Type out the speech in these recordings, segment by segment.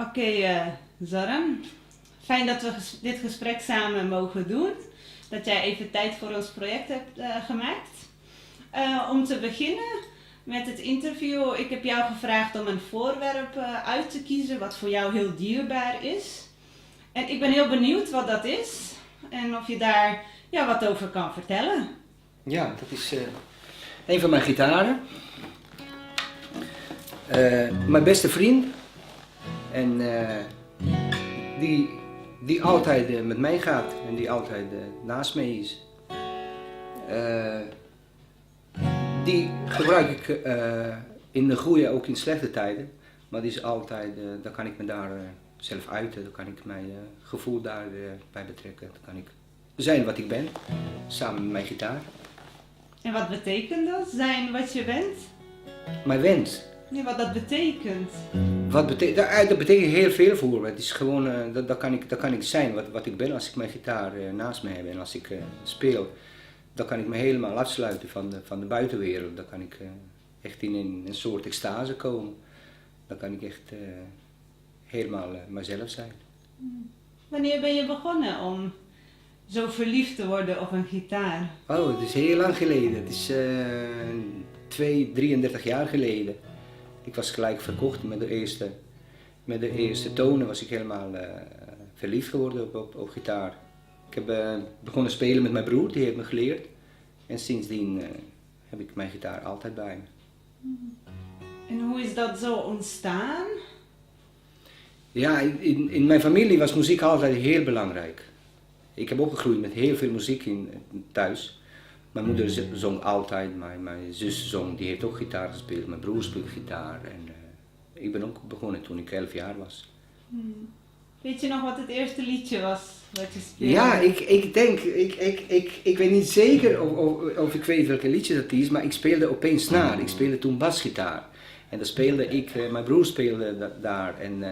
Oké, Zoran. Fijn dat we dit gesprek samen mogen doen. Dat jij even tijd voor ons project hebt gemaakt. Om te beginnen met het interview. Ik heb jou gevraagd om een voorwerp uit te kiezen wat voor jou heel dierbaar is. En ik ben heel benieuwd wat dat is. En of je daar wat over kan vertellen. Ja, dat is een van mijn gitaren. Mijn beste vriend. En die altijd met mij gaat en die altijd naast mij is. Die gebruik ik in de goede, ook in slechte tijden. Maar die is altijd, dan kan ik me daar zelf uiten, dan kan ik mijn gevoel daarbij betrekken. Dan kan ik zijn wat ik ben, samen met mijn gitaar. En wat betekent dat, zijn wat je bent? Mijn wens. Nee, wat dat betekent. Dat betekent heel veel voor me. Het is gewoon, dat kan ik zijn wat ik ben als ik mijn gitaar naast me heb en als ik speel. Dan kan ik me helemaal afsluiten van de buitenwereld. Dan kan ik echt in een soort extase komen. Dan kan ik echt helemaal mezelf zijn. Wanneer ben je begonnen om zo verliefd te worden op een gitaar? Oh, het is heel lang geleden. Het is 33 jaar geleden. Ik was gelijk verkocht met de eerste tonen was ik helemaal verliefd geworden op gitaar. Ik heb begonnen spelen met mijn broer, die heeft me geleerd. En sindsdien heb ik mijn gitaar altijd bij me. En hoe is dat zo ontstaan? Ja, in mijn familie was muziek altijd heel belangrijk. Ik heb opgegroeid met heel veel muziek thuis. Mijn moeder zong altijd, mijn zus zong, die heeft ook gitaar gespeeld, mijn broer speelt gitaar. En ik ben ook begonnen toen ik 11 jaar was. Weet je nog wat het eerste liedje was wat je speelde? Ja, ik denk, ik weet niet zeker of ik weet welke liedje dat is, maar ik speelde opeens snaar. Ik speelde toen basgitaar. En dan speelde ik, mijn broer speelde daar en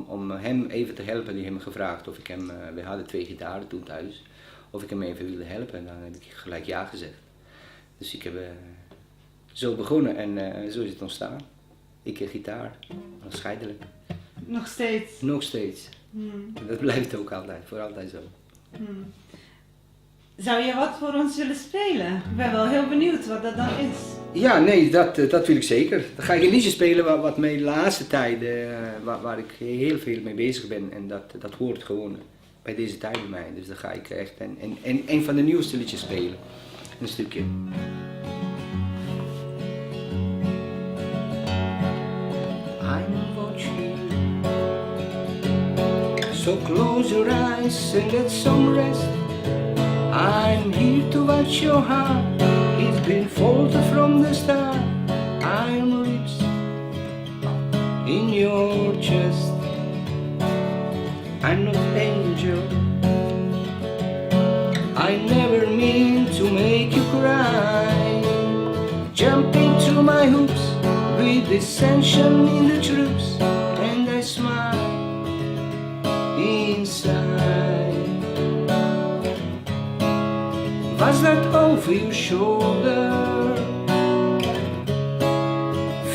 om hem even te helpen, die heeft me gevraagd of ik hem, we hadden 2 gitaren toen thuis, of ik hem even wilde helpen en dan heb ik gelijk ja gezegd. Dus ik heb zo begonnen en zo is het ontstaan. Ik gitaar, onscheidelijk. Nog steeds? Nog steeds. En dat blijft ook altijd, voor altijd zo. Zou je wat voor ons willen spelen? Ik ben wel heel benieuwd wat dat dan is. Ja, nee, dat wil ik zeker. Dan ga ik een liedje spelen wat mijn laatste tijden, waar ik heel veel mee bezig ben. En dat hoort gewoon bij deze tijd bij mij. Dus dan ga ik echt een van de nieuwste liedjes spelen. Een stukje. I'm watching. So close your eyes and get some rest. I'm here to watch your heart. It's been folded from the start. I'm rich in your chest. I'm not angel. I never mean to make you cry. Jump into my hoops with dissension in the troops, and I smile inside. Was that over your shoulder?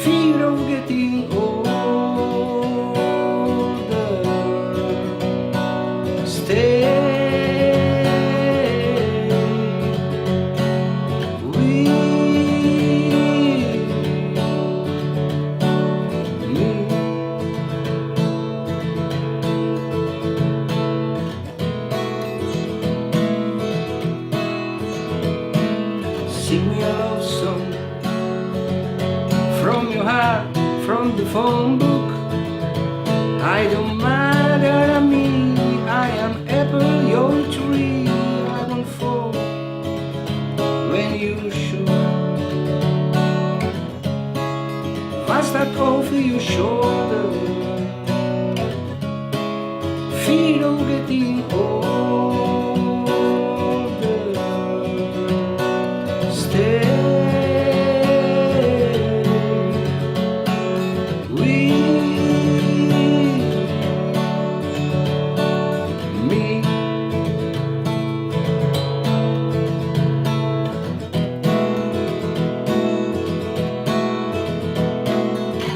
Fear of getting older. Stay with me. Sing me a love song from your heart, from the phone book. I don't matter, I mean, I am apple, your tree. I won't fall when you should. Was that over your shoulder? Fear of getting older. Stay with me.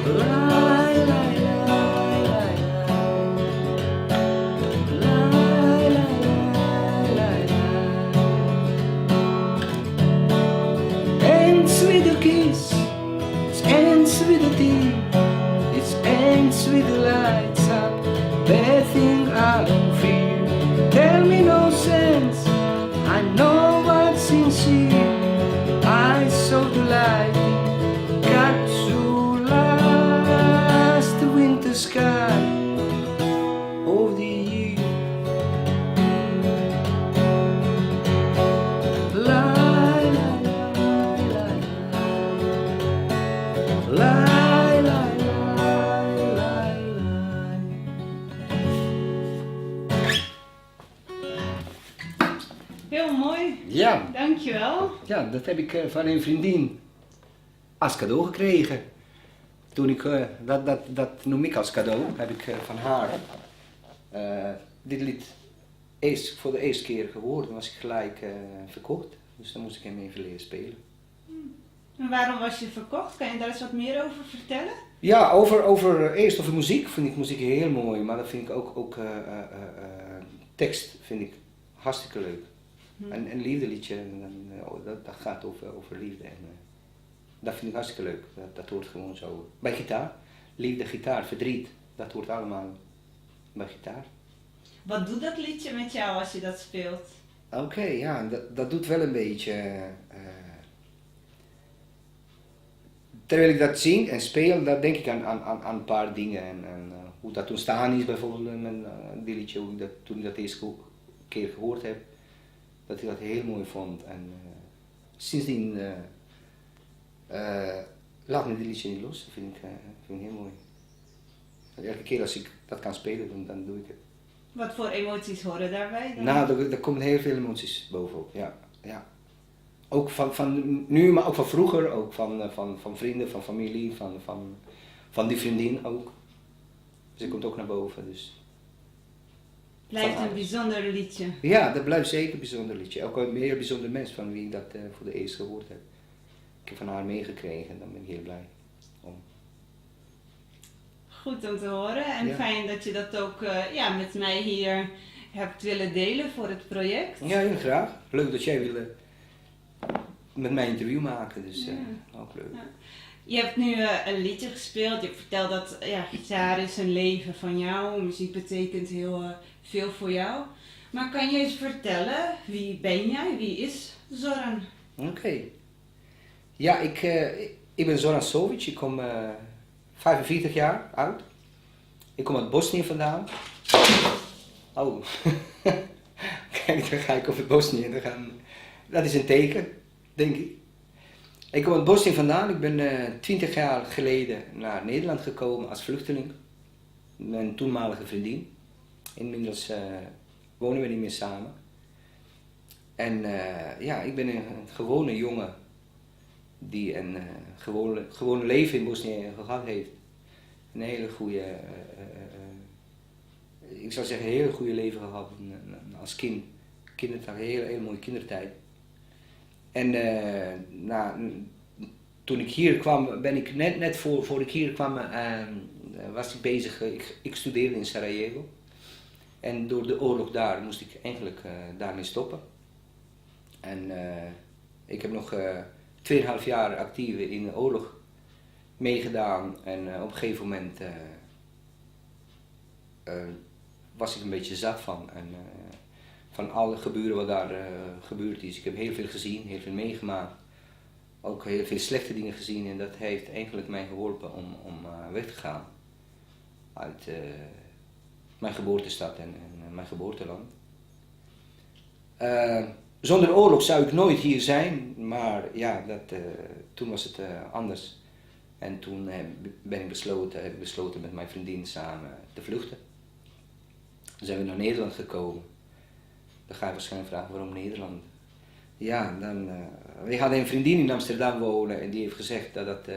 La, la, la, la, la. with the tea, it ends with the lights up. Bad thing I don't fear. Tell me no sense, I know what's sincere. I saw the light, got to last the winter sky over the year. Lie, lie, lie, lie, lie, lie, lie, lie. Heel mooi, Ja, dankjewel. ja, dat heb ik van een vriendin als cadeau gekregen. Toen ik, dat noem ik als cadeau, heb ik van haar dit lied voor de eerste keer gehoord. Dan was ik gelijk verkocht, dus dan moest ik hem even leren spelen. En waarom was je verkocht? Kan je daar eens wat meer over vertellen? Ja, eerst over muziek, vind ik muziek heel mooi, maar dat vind ik ook tekst vind ik hartstikke leuk. En liefdeliedje, dat gaat over liefde en dat vind ik hartstikke leuk. Dat hoort gewoon zo. Bij gitaar, liefde, gitaar, verdriet, dat hoort allemaal bij gitaar. Wat doet dat liedje met jou als je dat speelt? Oké, ja, dat doet wel een beetje. Terwijl ik dat zing en speel, dan denk ik aan een paar dingen. En hoe dat ontstaan is bijvoorbeeld met die liedje, toen ik dat eerste keer gehoord heb. Dat ik dat heel mooi vond. En sindsdien laat me dit liedje niet los. Dat vind ik heel mooi. Elke keer als ik dat kan spelen, dan doe ik het. Wat voor emoties horen daarbij dan? Nou, er komen heel veel emoties bovenop, ja. Ja. Ook van nu, maar ook van vroeger, ook van vrienden, van familie, van die vriendin ook. Dus dat komt ook naar boven. Dus. Blijft een bijzonder liedje. Ja, dat blijft zeker een bijzonder liedje. Ook een heel bijzonder mens van wie ik dat voor de eerste gehoord heb. Ik heb van haar meegekregen, daar ben ik heel blij om. Goed om te horen en Ja. fijn dat je dat ook met mij hier hebt willen delen voor het project. Ja, heel graag. Leuk dat jij wilde met mij een interview maken, dus ook leuk. Ja. Je hebt nu een liedje gespeeld, je hebt verteld dat gitaar is een leven van jou, muziek betekent heel veel voor jou. Maar kan je eens vertellen, wie ben jij, wie is Zoran? Oké. Ja, ik ben Zoran Sovic, ik kom 45 jaar oud. Ik kom uit Bosnië vandaan. Oh, kijk, dan ga ik over Bosnië. Dat is een teken, denk ik. Ik kom uit Bosnië vandaan. Ik ben 20 jaar geleden naar Nederland gekomen als vluchteling. Mijn toenmalige vriendin. Inmiddels wonen we niet meer samen. En ik ben een gewone jongen die een gewone leven in Bosnië gehad heeft. Een hele goede, ik zou zeggen, een hele goede leven gehad als kind. Kindertijd, een hele mooie kindertijd. En toen ik hier kwam, ben ik net voor ik hier kwam, was ik bezig, ik studeerde in Sarajevo. En door de oorlog daar moest ik eigenlijk daarmee stoppen. En ik heb nog 2,5 jaar actief in de oorlog meegedaan en op een gegeven moment was ik een beetje zat van alle gebeuren wat daar gebeurd is. Ik heb heel veel gezien, heel veel meegemaakt, ook heel veel slechte dingen gezien en dat heeft eigenlijk mij geholpen om weg te gaan uit mijn geboortestad en mijn geboorteland. Zonder oorlog zou ik nooit hier zijn, maar ja, toen was het anders. En toen heb ik besloten met mijn vriendin samen te vluchten. Toen zijn we naar Nederland gekomen. Dan ga je waarschijnlijk vragen, waarom Nederland? Ja, we hadden een vriendin in Amsterdam wonen en die heeft gezegd dat het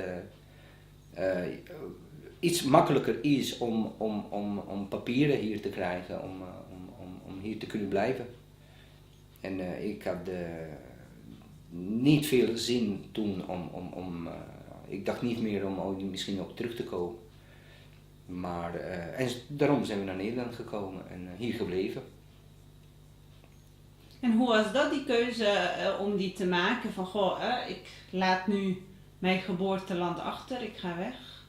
iets makkelijker is om papieren hier te krijgen, om hier te kunnen blijven. En ik had niet veel zin toen ik dacht niet meer om misschien op terug te komen. Maar, en daarom zijn we naar Nederland gekomen en hier gebleven. En hoe was dat, die keuze om die te maken van ik laat nu mijn geboorteland achter, ik ga weg?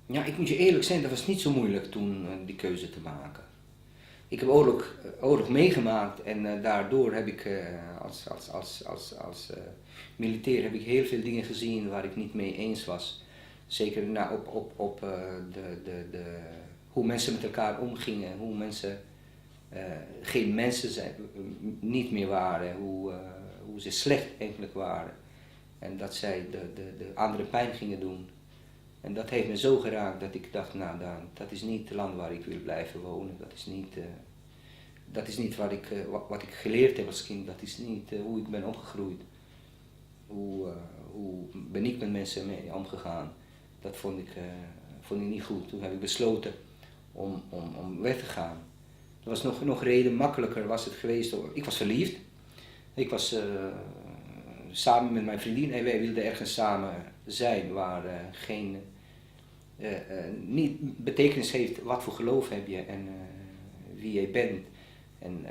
Ja, ik moet je eerlijk zijn, dat was niet zo moeilijk toen die keuze te maken. Ik heb oorlog meegemaakt en daardoor heb ik als militair heb ik heel veel dingen gezien waar ik niet mee eens was. Zeker op hoe mensen met elkaar omgingen, hoe mensen geen mensen zijn, niet meer waren, hoe ze slecht eigenlijk waren. En dat zij de andere pijn gingen doen. En dat heeft me zo geraakt dat ik dacht, nou dat is niet het land waar ik wil blijven wonen. Dat is niet wat ik geleerd heb als kind. Dat is niet hoe ik ben opgegroeid. Hoe ben ik met mensen mee omgegaan. Dat vond ik niet goed. Toen heb ik besloten om weg te gaan. Dat was nog reden makkelijker was het geweest. Ik was verliefd. Ik was samen met mijn vriendin en wij wilden ergens samen zijn waar niet betekenis heeft wat voor geloof heb je en wie jij bent en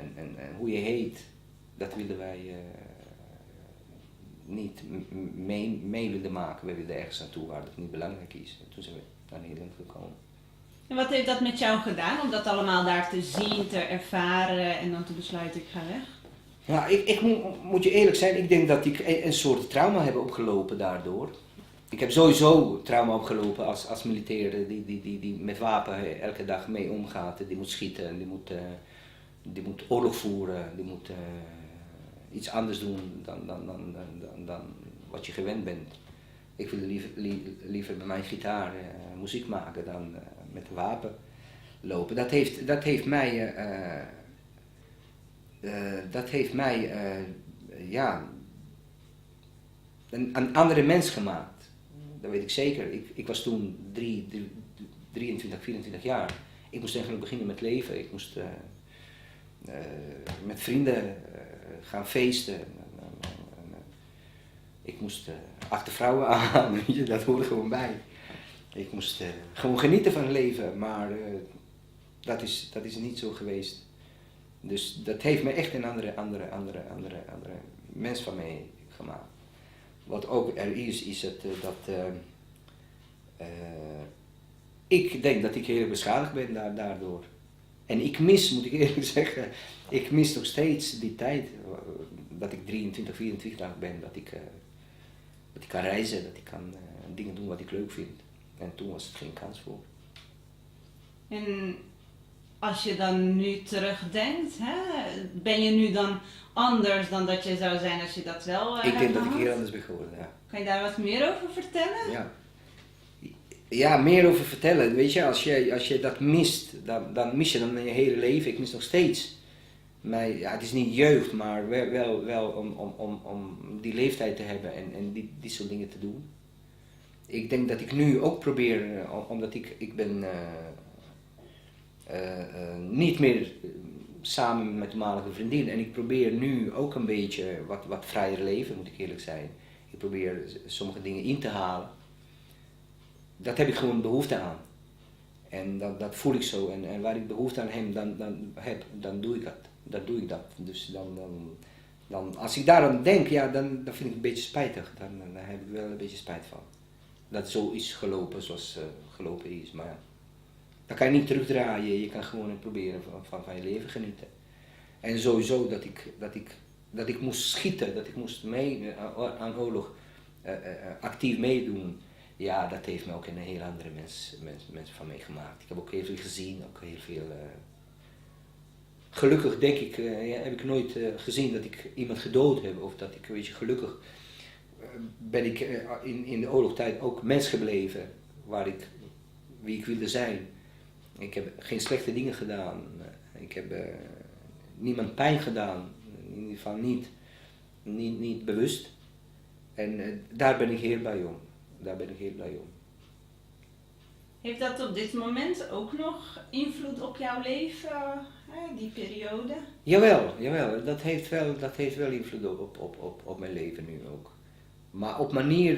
hoe je heet. Dat wilden wij niet mee willen maken. We wilden ergens naartoe waar het niet belangrijk is. En toen zijn we naar Nederland gekomen. En wat heeft dat met jou gedaan, om dat allemaal daar te zien, te ervaren en dan te besluiten ik ga weg? Ja, ik moet je eerlijk zijn, ik denk dat ik een soort trauma heb opgelopen daardoor. Ik heb sowieso trauma opgelopen als militair die met wapen elke dag mee omgaat. Die moet schieten, die moet oorlog voeren, die moet iets anders doen dan wat je gewend bent. Ik wil liever met mijn gitaar muziek maken dan met een wapen lopen. Dat heeft mij ja, een andere mens gemaakt. Dat weet ik zeker. Ik was toen 23, 24 jaar. Ik moest eigenlijk beginnen met leven. Ik moest met vrienden gaan feesten. Ik moest achter vrouwen aan, dat hoorde gewoon bij. Ik moest gewoon genieten van het leven, maar dat is niet zo geweest. Dus dat heeft me echt een andere mens van mij gemaakt. Wat ook er is het dat ik denk dat ik heel beschadigd ben daardoor. En ik mis, moet ik eerlijk zeggen, ik mis nog steeds die tijd dat ik 23, 24 ben, dat ik kan reizen, dat ik kan dingen doen wat ik leuk vind. En toen was het geen kans voor. En als je dan nu terugdenkt, ben je nu dan anders dan dat je zou zijn als je dat wel Ik denk dat ik gehad? heel anders ben geworden, ja. Kan je daar wat meer over vertellen? Ja, meer over vertellen. Weet je, als je dat mist, dan mis je dan je hele leven. Ik mis nog steeds. Het is niet jeugd, maar wel om die leeftijd te hebben en die soort dingen te doen. Ik denk dat ik nu ook probeer, omdat ik ben niet meer samen met mijn toenmalige vriendin en ik probeer nu ook een beetje wat vrijer leven, moet ik eerlijk zijn. Ik probeer sommige dingen in te halen. Dat heb ik gewoon behoefte aan. En dat voel ik zo. En waar ik behoefte aan heb, dan doe ik dat. Dan doe ik dat. Dus dan als ik daaraan denk, ja, dan vind ik het een beetje spijtig. Dan heb ik wel een beetje spijt van. Dat het zo is gelopen zoals gelopen is. Maar ja, dat kan je niet terugdraaien. Je kan gewoon proberen van je leven genieten. En sowieso dat ik moest schieten, dat ik moest aan oorlog actief meedoen. Ja, dat heeft me ook een heel andere mens van mij gemaakt. Ik heb ook heel veel gezien, ook heel veel... Gelukkig denk ik, heb ik nooit gezien dat ik iemand gedood heb. Of dat ik, weet je, gelukkig ben ik in de oorlogstijd ook mens gebleven. Wie ik wilde zijn. Ik heb geen slechte dingen gedaan. Ik heb niemand pijn gedaan. In ieder geval niet bewust. En daar ben ik heel blij om. Heeft dat op dit moment ook nog invloed op jouw leven, die periode? Jawel. Dat heeft wel invloed op mijn leven nu ook. Maar op manier,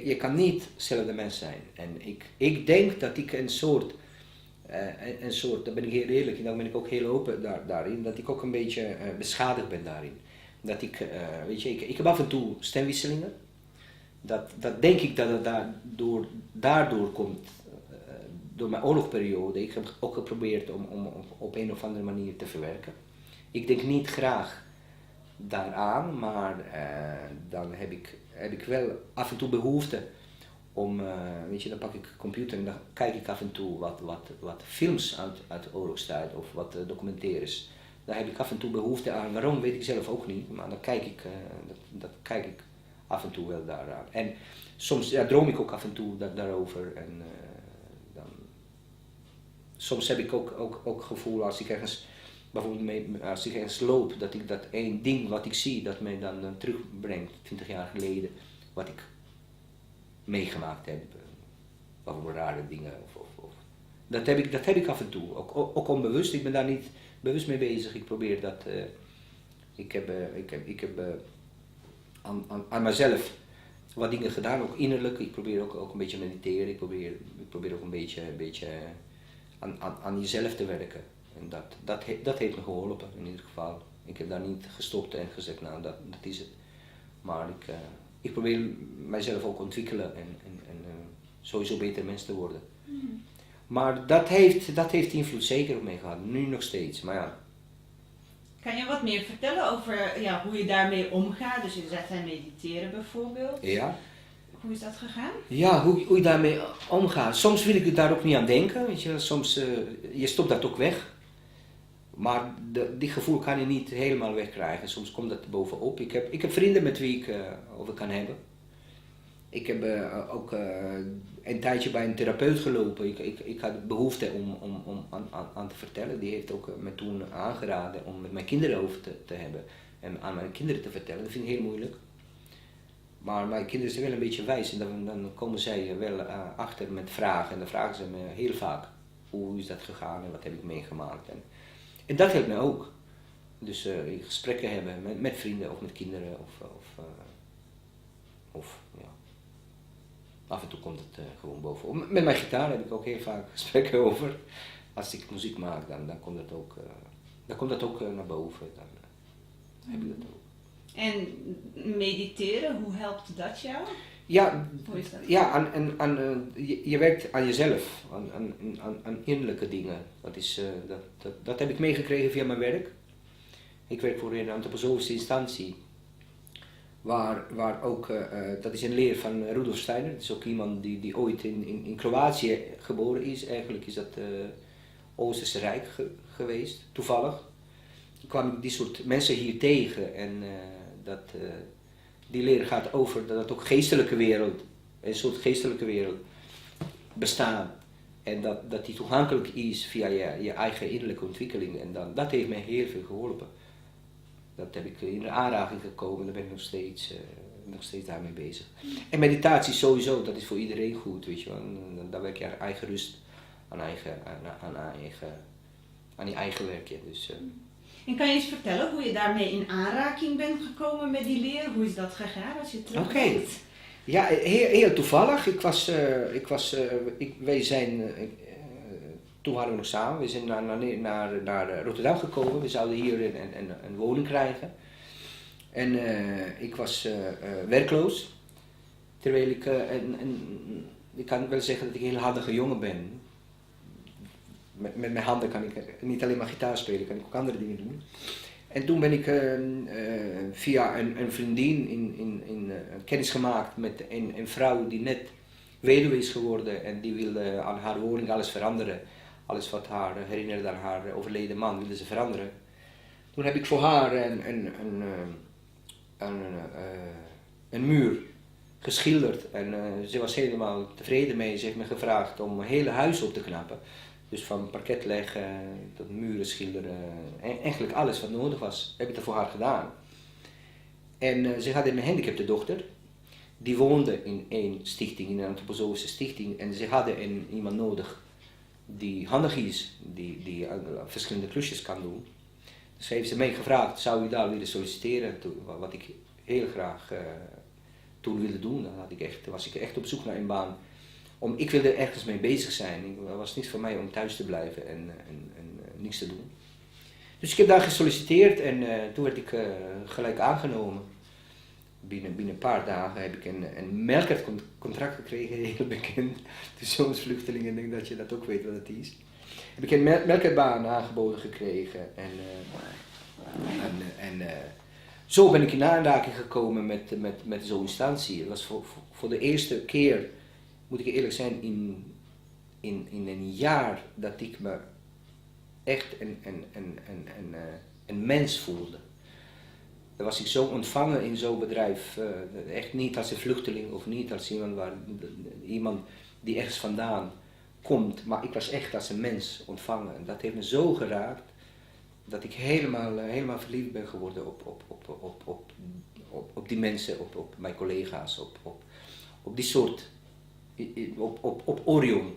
je kan niet hetzelfde mens zijn. En ik denk dat ik een soort, daar ben ik heel eerlijk in, dan ben ik ook heel open daarin, dat ik ook een beetje beschadigd ben daarin. Dat ik, weet je, ik heb af en toe stemwisselingen. Dat denk ik dat het daardoor komt, door mijn oorlogsperiode. Ik heb ook geprobeerd om op een of andere manier te verwerken. Ik denk niet graag daaraan, maar dan heb ik wel af en toe behoefte om, weet je, dan pak ik de computer en dan kijk ik af en toe wat films uit de oorlogstijd of wat documentaires. Daar heb ik af en toe behoefte aan. Waarom weet ik zelf ook niet, maar dan kijk ik, dat kijk ik af en toe wel daaraan. En soms droom ik ook af en toe daarover. En soms heb ik ook gevoel als ik ergens, bijvoorbeeld als ik ergens loop, dat ik dat één ding wat ik zie, dat mij dan terugbrengt, 20 jaar geleden, wat ik meegemaakt heb. Bijvoorbeeld rare dingen. Dat heb ik af en toe, ook onbewust. Ik ben daar niet bewust mee bezig. Ik probeer dat, ik heb aan mezelf wat dingen gedaan, ook innerlijk. Ik probeer ook een beetje mediteren. Ik probeer ook een beetje aan jezelf te werken. En dat heeft me geholpen in ieder geval. Ik heb daar niet gestopt en gezegd, nou dat is het. Maar ik probeer mijzelf ook ontwikkelen en sowieso beter mens te worden. Maar dat heeft invloed zeker op mij gehad, nu nog steeds, maar ja. Kan je wat meer vertellen over hoe je daarmee omgaat? Dus je zegt aan mediteren bijvoorbeeld. Ja. Hoe is dat gegaan? Ja, hoe je daarmee omgaat. Soms wil ik daar ook niet aan denken, weet je. Soms, je stopt dat ook weg. Maar die gevoel kan je niet helemaal wegkrijgen. Soms komt dat bovenop. Ik heb vrienden met wie ik over kan hebben. Ik heb ook een tijdje bij een therapeut gelopen. Ik had behoefte om aan te vertellen. Die heeft ook me toen aangeraden om met mijn kinderen over te hebben. En aan mijn kinderen te vertellen. Dat vind ik heel moeilijk. Maar mijn kinderen zijn wel een beetje wijs. En dan komen zij wel achter met vragen. En dan vragen ze me heel vaak. Hoe is dat gegaan en wat heb ik meegemaakt. En dat helpt me ook. Dus gesprekken hebben met vrienden of met kinderen. Ja. Af en toe komt het gewoon bovenop. Met mijn gitaar heb ik ook heel vaak gesprekken over. Als ik muziek maak, dan komt dat ook naar boven. Dan heb ik dat ook. En mediteren, hoe helpt dat jou? Ja, hoe is dat? Ja je werkt aan jezelf, aan innerlijke dingen. Dat heb ik meegekregen via mijn werk. Ik werk voor een antroposofische instantie. Waar ook, dat is een leer van Rudolf Steiner. Dat is ook iemand die ooit in Kroatië geboren is. Eigenlijk is dat Oosterse Rijk geweest, toevallig. Toen kwam ik die soort mensen hier tegen en die leer gaat over dat het ook een soort geestelijke wereld bestaat. En dat die toegankelijk is via je eigen innerlijke ontwikkeling. En dat heeft mij heel veel geholpen. Dat heb ik in de aanraking gekomen, daar ben ik nog steeds daarmee bezig. En meditatie sowieso, dat is voor iedereen goed, weet je wel. Dan werk je aan eigen rust, aan je eigen werkje. Dus, En kan je eens vertellen hoe je daarmee in aanraking bent gekomen met die leer? Hoe is dat gegaan als je terugdenkt? Ja, heel toevallig. Toen waren we nog samen, we zijn naar Rotterdam gekomen, we zouden hier een woning krijgen. En ik was werkloos, terwijl ik kan wel zeggen dat ik een heel handige jongen ben. Met mijn handen kan ik niet alleen maar gitaar spelen, kan ik ook andere dingen doen. En toen ben ik via een vriendin in kennis gemaakt met een vrouw die net weduwe is geworden en die wilde aan haar woning alles veranderen. Alles wat haar herinnerde aan haar overleden man wilde ze veranderen. Toen heb ik voor haar een muur geschilderd en ze was helemaal tevreden mee. Ze heeft me gevraagd om mijn hele huis op te knappen. Dus van parket leggen tot muren schilderen, eigenlijk alles wat nodig was, heb ik dat voor haar gedaan. En ze had een gehandicapte dochter, die woonde in een stichting, in een antroposofische stichting. En ze hadden iemand nodig die handig is, die verschillende klusjes kan doen. Dus heeft ze mij gevraagd, zou ik daar willen solliciteren, wat ik heel graag toen wilde doen. Dan was ik echt op zoek naar een baan. Ik wilde ergens mee bezig zijn. Het was niet voor mij om thuis te blijven en niks te doen. Dus ik heb daar gesolliciteerd en toen werd ik gelijk aangenomen. Binnen een paar dagen heb ik een melkertcontract gekregen, heel bekend. Tussonsvluchtelingen, ik denk dat je dat ook weet wat het is. Heb ik een melkertbaan aangeboden gekregen en zo ben ik in aanraking gekomen met zo'n instantie. Het was voor de eerste keer, moet ik eerlijk zijn, in een jaar dat ik me echt een mens voelde. Dan was ik zo ontvangen in zo'n bedrijf, echt niet als een vluchteling of niet als iemand die ergens vandaan komt, maar ik was echt als een mens ontvangen. En dat heeft me zo geraakt dat ik helemaal verliefd ben geworden op die mensen, op mijn collega's, op die soort, op Orion.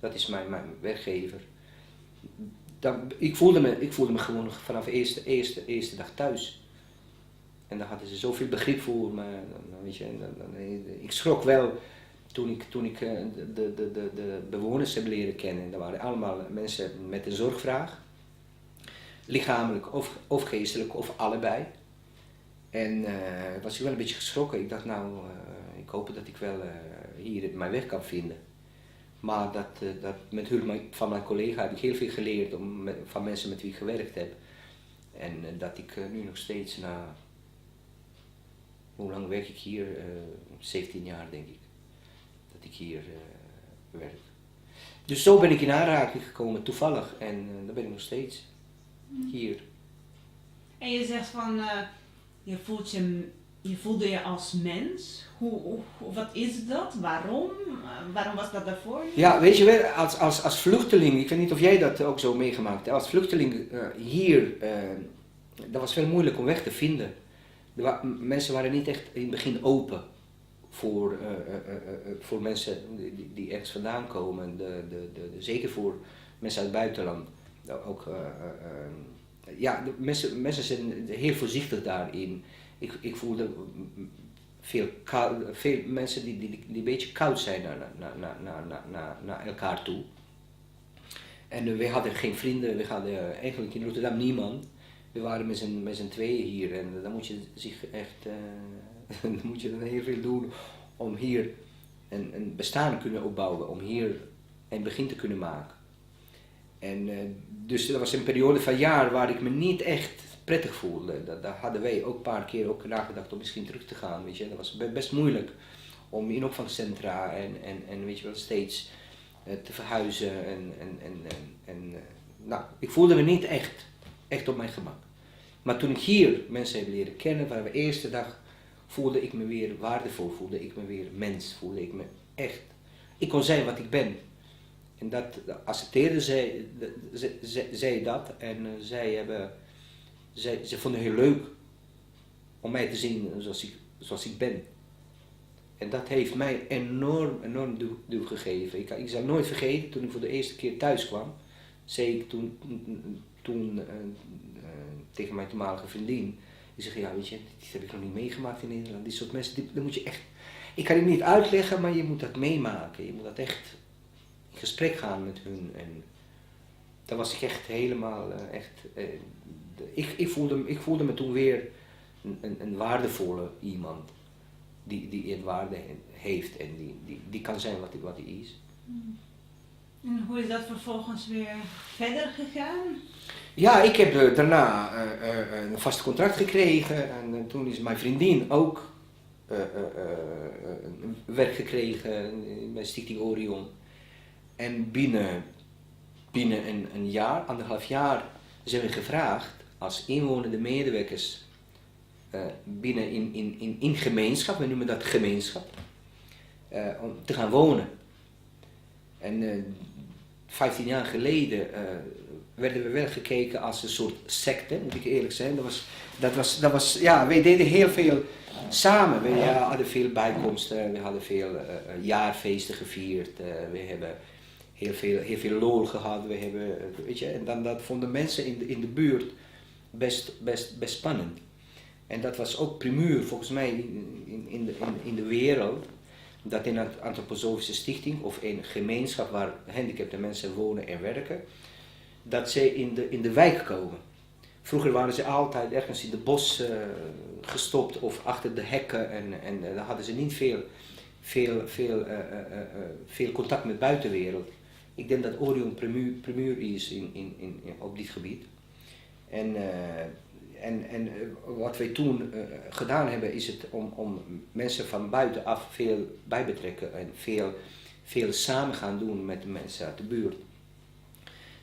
Dat is mijn werkgever. Ik voelde me gewoon vanaf de eerste dag thuis. En daar hadden ze zoveel begrip voor me. Weet je, ik schrok wel toen ik de bewoners heb leren kennen. Dat waren allemaal mensen met een zorgvraag. Lichamelijk of geestelijk of allebei. En was ik wel een beetje geschrokken. Ik dacht ik hoop dat ik wel hier mijn weg kan vinden. Maar dat met hulp van mijn collega heb ik heel veel geleerd van mensen met wie ik gewerkt heb. En dat ik nu nog steeds hoe lang werk ik hier? 17 jaar denk ik. Dat ik hier werk. Dus zo ben ik in aanraking gekomen, toevallig. En dan ben ik nog steeds hier. En je zegt van, je voelde je als mens. Wat is dat? Waarom? Waarom was dat daarvoor? Ja, weet je wel, als vluchteling, ik weet niet of jij dat ook zo meegemaakt hebt. Als vluchteling hier, dat was veel moeilijk om weg te vinden. Mensen waren niet echt in het begin open voor mensen die ergens vandaan komen. Zeker voor mensen uit het buitenland. Ook, mensen zijn heel voorzichtig daarin. Ik voelde veel mensen die een beetje koud zijn naar elkaar toe. En we hadden geen vrienden, we hadden eigenlijk in Rotterdam niemand. We waren met z'n tweeën hier en dan moet je zich echt, dan moet je dan heel veel doen om hier een bestaan te kunnen opbouwen, om hier een begin te kunnen maken. En dus dat was een periode van jaar waar ik me niet echt prettig voelde. Daar hadden wij ook een paar keer ook nagedacht om misschien terug te gaan, weet je. Dat was best moeilijk om in opvangcentra en weet je wel, steeds te verhuizen nou, ik voelde me niet echt op mijn gemak. Maar toen ik hier mensen heb leren kennen, waar de eerste dag voelde ik me weer waardevol, voelde ik me weer mens, voelde ik me echt. Ik kon zijn wat ik ben. En dat accepteerden zij dat en ze vonden het heel leuk om mij te zien zoals ik ben. En dat heeft mij enorm duw gegeven. Ik zal nooit vergeten, toen ik voor de eerste keer thuis kwam, zei ik toen tegen mijn toenmalige vriendin, die zei, ja weet je, dit heb ik nog niet meegemaakt in Nederland, die soort mensen, dat moet je echt, ik kan het niet uitleggen, maar je moet dat meemaken, je moet dat echt in gesprek gaan met hun. En daar was ik echt helemaal, ik voelde me toen weer een waardevolle iemand, die een waarde heeft en die kan zijn wat hij is. En hoe is dat vervolgens weer verder gegaan? Ja, ik heb daarna een vast contract gekregen en toen is mijn vriendin ook werk gekregen bij Stichting Orion. En binnen een jaar, 1,5 jaar, zijn we gevraagd als inwonende medewerkers binnen in gemeenschap, we noemen dat gemeenschap, om te gaan wonen. En 15 jaar geleden werden we wel gekeken als een soort secte, moet ik eerlijk zijn. Dat was, ja, wij deden heel veel samen. We hadden veel bijkomsten, we hadden veel jaarfeesten gevierd, we hebben heel veel lol gehad, we hebben, weet je, en dan dat vonden mensen in de buurt best spannend. En dat was ook primeur volgens mij in de wereld, dat in een antroposofische stichting of een gemeenschap waar gehandicapte mensen wonen en werken, dat zij in de wijk komen. Vroeger waren ze altijd ergens in de bos gestopt of achter de hekken en dan hadden ze niet veel contact met de buitenwereld. Ik denk dat Orion premier is op dit gebied. En wat wij toen gedaan hebben is het om mensen van buitenaf veel bij betrekken en veel samen gaan doen met de mensen uit de buurt.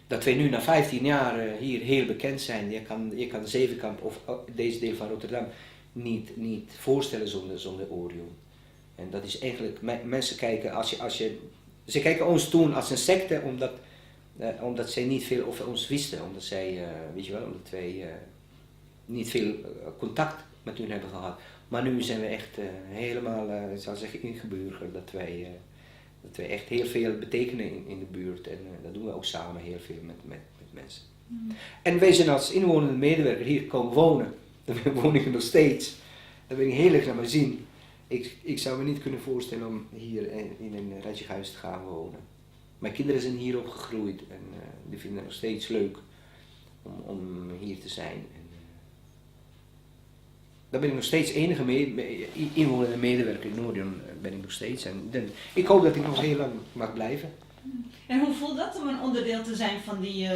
Dat wij nu na 15 jaar hier heel bekend zijn. Je kan Zevenkamp of deze deel van Rotterdam niet voorstellen zonder Orion. En dat is eigenlijk, mensen kijken, ze kijken ons toen als een secte omdat zij niet veel over ons wisten. Omdat zij, omdat wij niet veel contact met hun hebben gehad. Maar nu zijn we echt helemaal, ik zou zeggen, ingeburgerd dat wij echt heel veel betekenen in de buurt. En dat doen we ook samen heel veel met mensen. En wij zijn als inwonende medewerker hier komen wonen. Daar woon ik nog steeds. Daar ben ik heel erg naar mijn zin. Ik zou me niet kunnen voorstellen om hier in een Ratjehuis te gaan wonen. Mijn kinderen zijn hier opgegroeid en die vinden het nog steeds leuk om hier te zijn. Daar ben ik nog steeds enige inwonende medewerker in Orion ben ik nog steeds. En ik hoop dat ik nog heel lang mag blijven. En hoe voelt dat om een onderdeel te zijn van die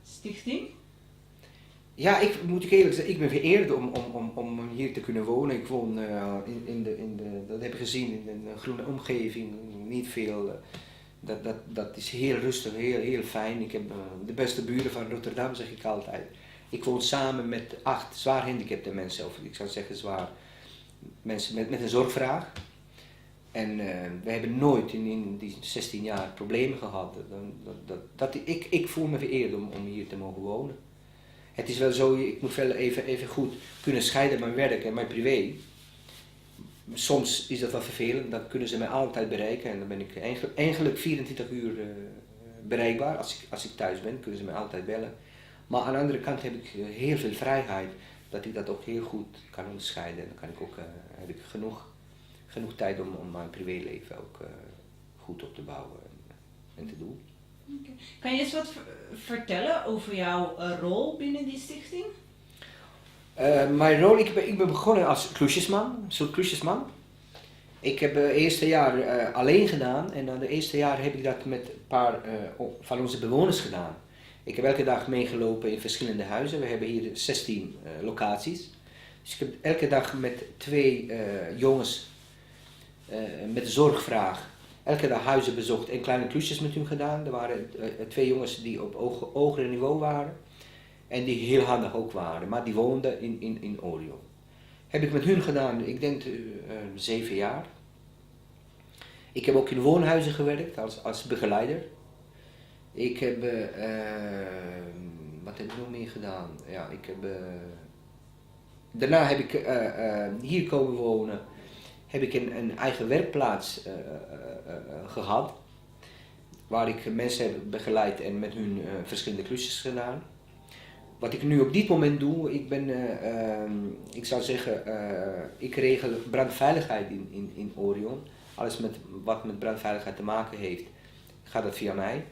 stichting? Ja, moet ik eerlijk zeggen, ik ben vereerd om hier te kunnen wonen. Ik woon dat heb je gezien, in een groene omgeving, niet veel. Dat is heel rustig, heel fijn. Ik heb de beste buren van Rotterdam, zeg ik altijd. Ik woon samen met 8 zwaar gehandicapte mensen, of ik zou zeggen zwaar mensen met een zorgvraag. En we hebben nooit in die 16 jaar problemen gehad. Ik voel me vereerd om hier te mogen wonen. Het is wel zo, ik moet wel even goed kunnen scheiden mijn werk en mijn privé. Soms is dat wel vervelend, dan kunnen ze mij altijd bereiken en dan ben ik eigenlijk 24 uur bereikbaar. Als ik thuis ben, kunnen ze mij altijd bellen. Maar aan de andere kant heb ik heel veel vrijheid, dat ik dat ook heel goed kan onderscheiden. En dan kan ik ook, heb ik genoeg tijd om mijn privéleven ook goed op te bouwen en te doen. Okay. Kan je eens wat vertellen over jouw rol binnen die stichting? Mijn rol, ik ben begonnen als klusjesman, een soort klusjesman. Ik heb het eerste jaar alleen gedaan en na het eerste jaar heb ik dat met een paar van onze bewoners gedaan. Ik heb elke dag meegelopen in verschillende huizen. We hebben hier 16 locaties. Dus ik heb elke dag met 2 jongens met zorgvraag elke dag huizen bezocht en kleine klusjes met hun gedaan. Er waren 2 jongens die op hoger niveau waren en die heel handig ook waren, maar die woonden in Orion. Heb ik met hun gedaan, ik denk 7 jaar. Ik heb ook in woonhuizen gewerkt als begeleider. Ik heb, wat heb ik nog meer gedaan? Ja, daarna heb ik hier komen wonen. Heb ik een eigen werkplaats gehad, waar ik mensen heb begeleid en met hun verschillende klusjes gedaan. Wat ik nu op dit moment doe, ik zou zeggen, ik regel brandveiligheid in Orion. Alles wat met brandveiligheid te maken heeft, gaat dat via mij.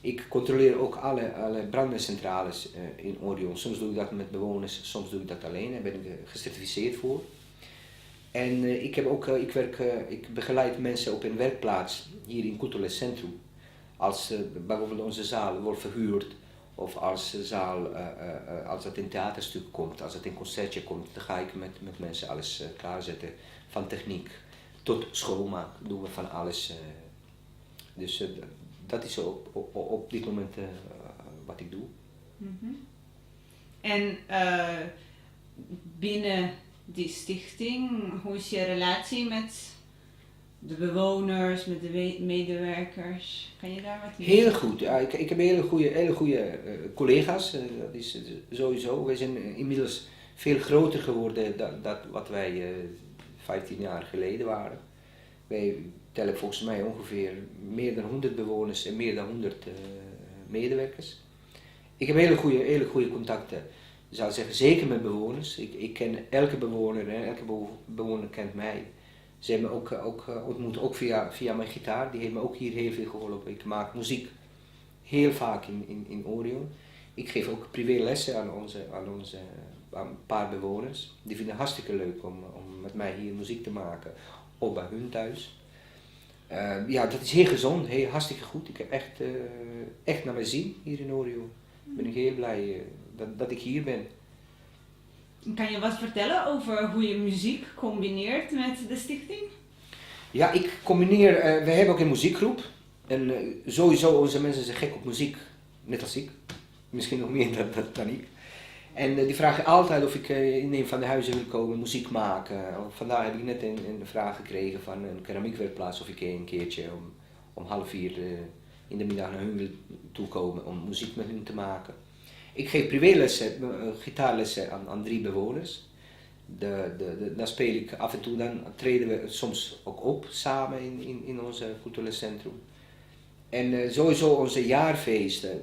Ik controleer ook alle brandweercentrales in Orion. Soms doe ik dat met bewoners, soms doe ik dat alleen. Daar ben ik gecertificeerd voor. En ik begeleid mensen op een werkplaats hier in Kutoles Centrum. Als bijvoorbeeld onze zaal wordt verhuurd, of als het in theaterstuk komt, als het in concertje komt, dan ga ik met mensen alles klaarzetten. Van techniek tot schoonmaak doen we van alles. Dus dat is op dit moment wat ik doe. Mm-hmm. En binnen die stichting, hoe is je relatie met de bewoners, met de medewerkers? Kan je daar wat meer Heel goed. Ja, ik heb hele goede collega's. Dat is sowieso. Wij zijn inmiddels veel groter geworden dan wat wij 15 jaar geleden waren. Wij tellen volgens mij ongeveer meer dan 100 bewoners en meer dan 100 medewerkers. Ik heb hele goede contacten. Ik zou zeggen, zeker met bewoners. Ik ken elke bewoner en elke bewoner kent mij. Ze hebben me ook ontmoet, ook via mijn gitaar. Die heeft me ook hier heel veel geholpen. Ik maak muziek heel vaak in Orion. Ik geef ook privélessen aan een paar bewoners. Die vinden het hartstikke leuk om met mij hier muziek te maken, of bij hun thuis. Ja, dat is heel gezond, heel hartstikke goed. Ik heb echt naar mijn zin hier in Orio. Ben ik heel blij dat ik hier ben. Kan je wat vertellen over hoe je muziek combineert met de stichting? Ja, ik combineer, we hebben ook een muziekgroep. En sowieso onze mensen zijn gek op muziek, net als ik. Misschien nog meer dan ik. En die vragen altijd of ik in een van de huizen wil komen, muziek maken. Vandaar heb ik net een vraag gekregen van een keramiekwerkplaats of ik een keertje om 3:30 in de middag naar hun wil toekomen om muziek met hun te maken. Ik geef privélessen, gitaarlessen aan 3 bewoners. Dan speel ik af en toe, dan treden we soms ook op samen in ons cultureel centrum. En sowieso onze jaarfeesten,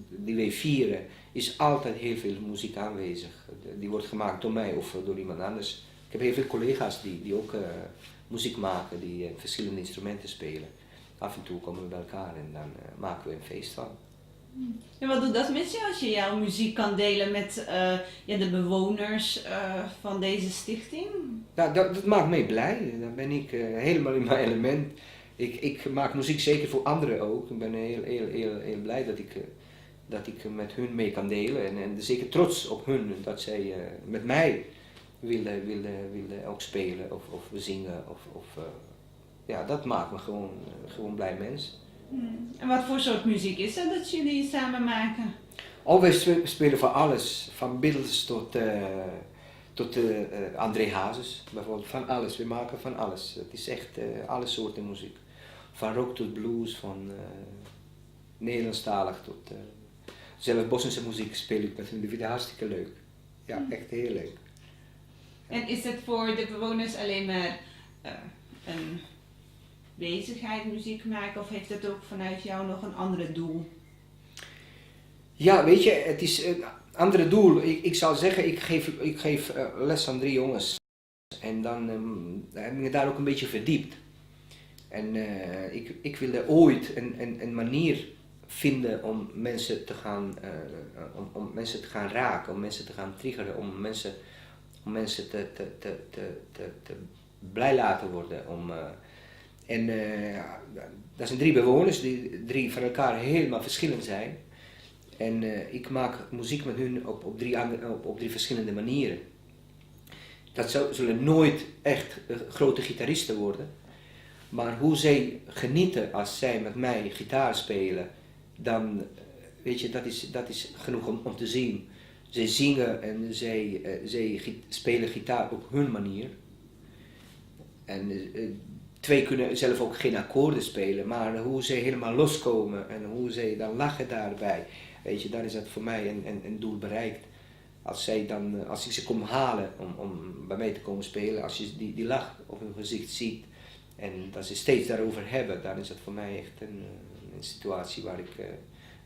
die wij vieren, is altijd heel veel muziek aanwezig. Die wordt gemaakt door mij of door iemand anders. Ik heb heel veel collega's die ook muziek maken, die verschillende instrumenten spelen. Af en toe komen we bij elkaar en dan maken we een feest van. En wat doet dat met je als je jouw muziek kan delen met de bewoners van deze stichting? Ja, dat maakt mij blij. Dan ben ik helemaal in mijn element. Ik maak muziek zeker voor anderen ook. Ik ben heel blij dat ik met hun mee kan delen. En zeker trots op hun dat zij met mij willen ook spelen of zingen. Ja, dat maakt me gewoon blij mens. En wat voor soort muziek is dat jullie samen maken? Wij spelen van alles. Van Beatles tot André Hazes bijvoorbeeld. Van alles. We maken van alles. Het is echt alle soorten muziek. Van rock tot blues, van Nederlandstalig tot zelfs Bosnische muziek speel ik met hun. Die vinden het hartstikke leuk. Ja, echt heel leuk. En is het voor de bewoners alleen maar een bezigheid muziek maken of heeft het ook vanuit jou nog een andere doel? Ja, weet je, het is een andere doel. Ik zou zeggen, ik geef les aan 3 jongens. En dan heb ik me daar ook een beetje verdiept. En ik wilde ooit een manier vinden om mensen te gaan, om mensen te gaan raken, om mensen te gaan triggeren, om mensen te blij laten worden. Dat zijn 3 bewoners die 3 van elkaar helemaal verschillend zijn. En ik maak muziek met hun op 3 verschillende manieren. Dat zullen nooit echt grote gitaristen worden. Maar hoe zij genieten als zij met mij gitaar spelen, dan weet je, dat is genoeg om te zien. Zij zingen en zij spelen gitaar op hun manier. En 2 kunnen zelf ook geen akkoorden spelen, maar hoe zij helemaal loskomen en hoe zij dan lachen daarbij, weet je, dan is dat voor mij een doel bereikt. Als ik ze kom halen om bij mij te komen spelen, als je die lach op hun gezicht ziet en dat ze steeds daarover hebben, dan is dat voor mij echt een situatie waar ik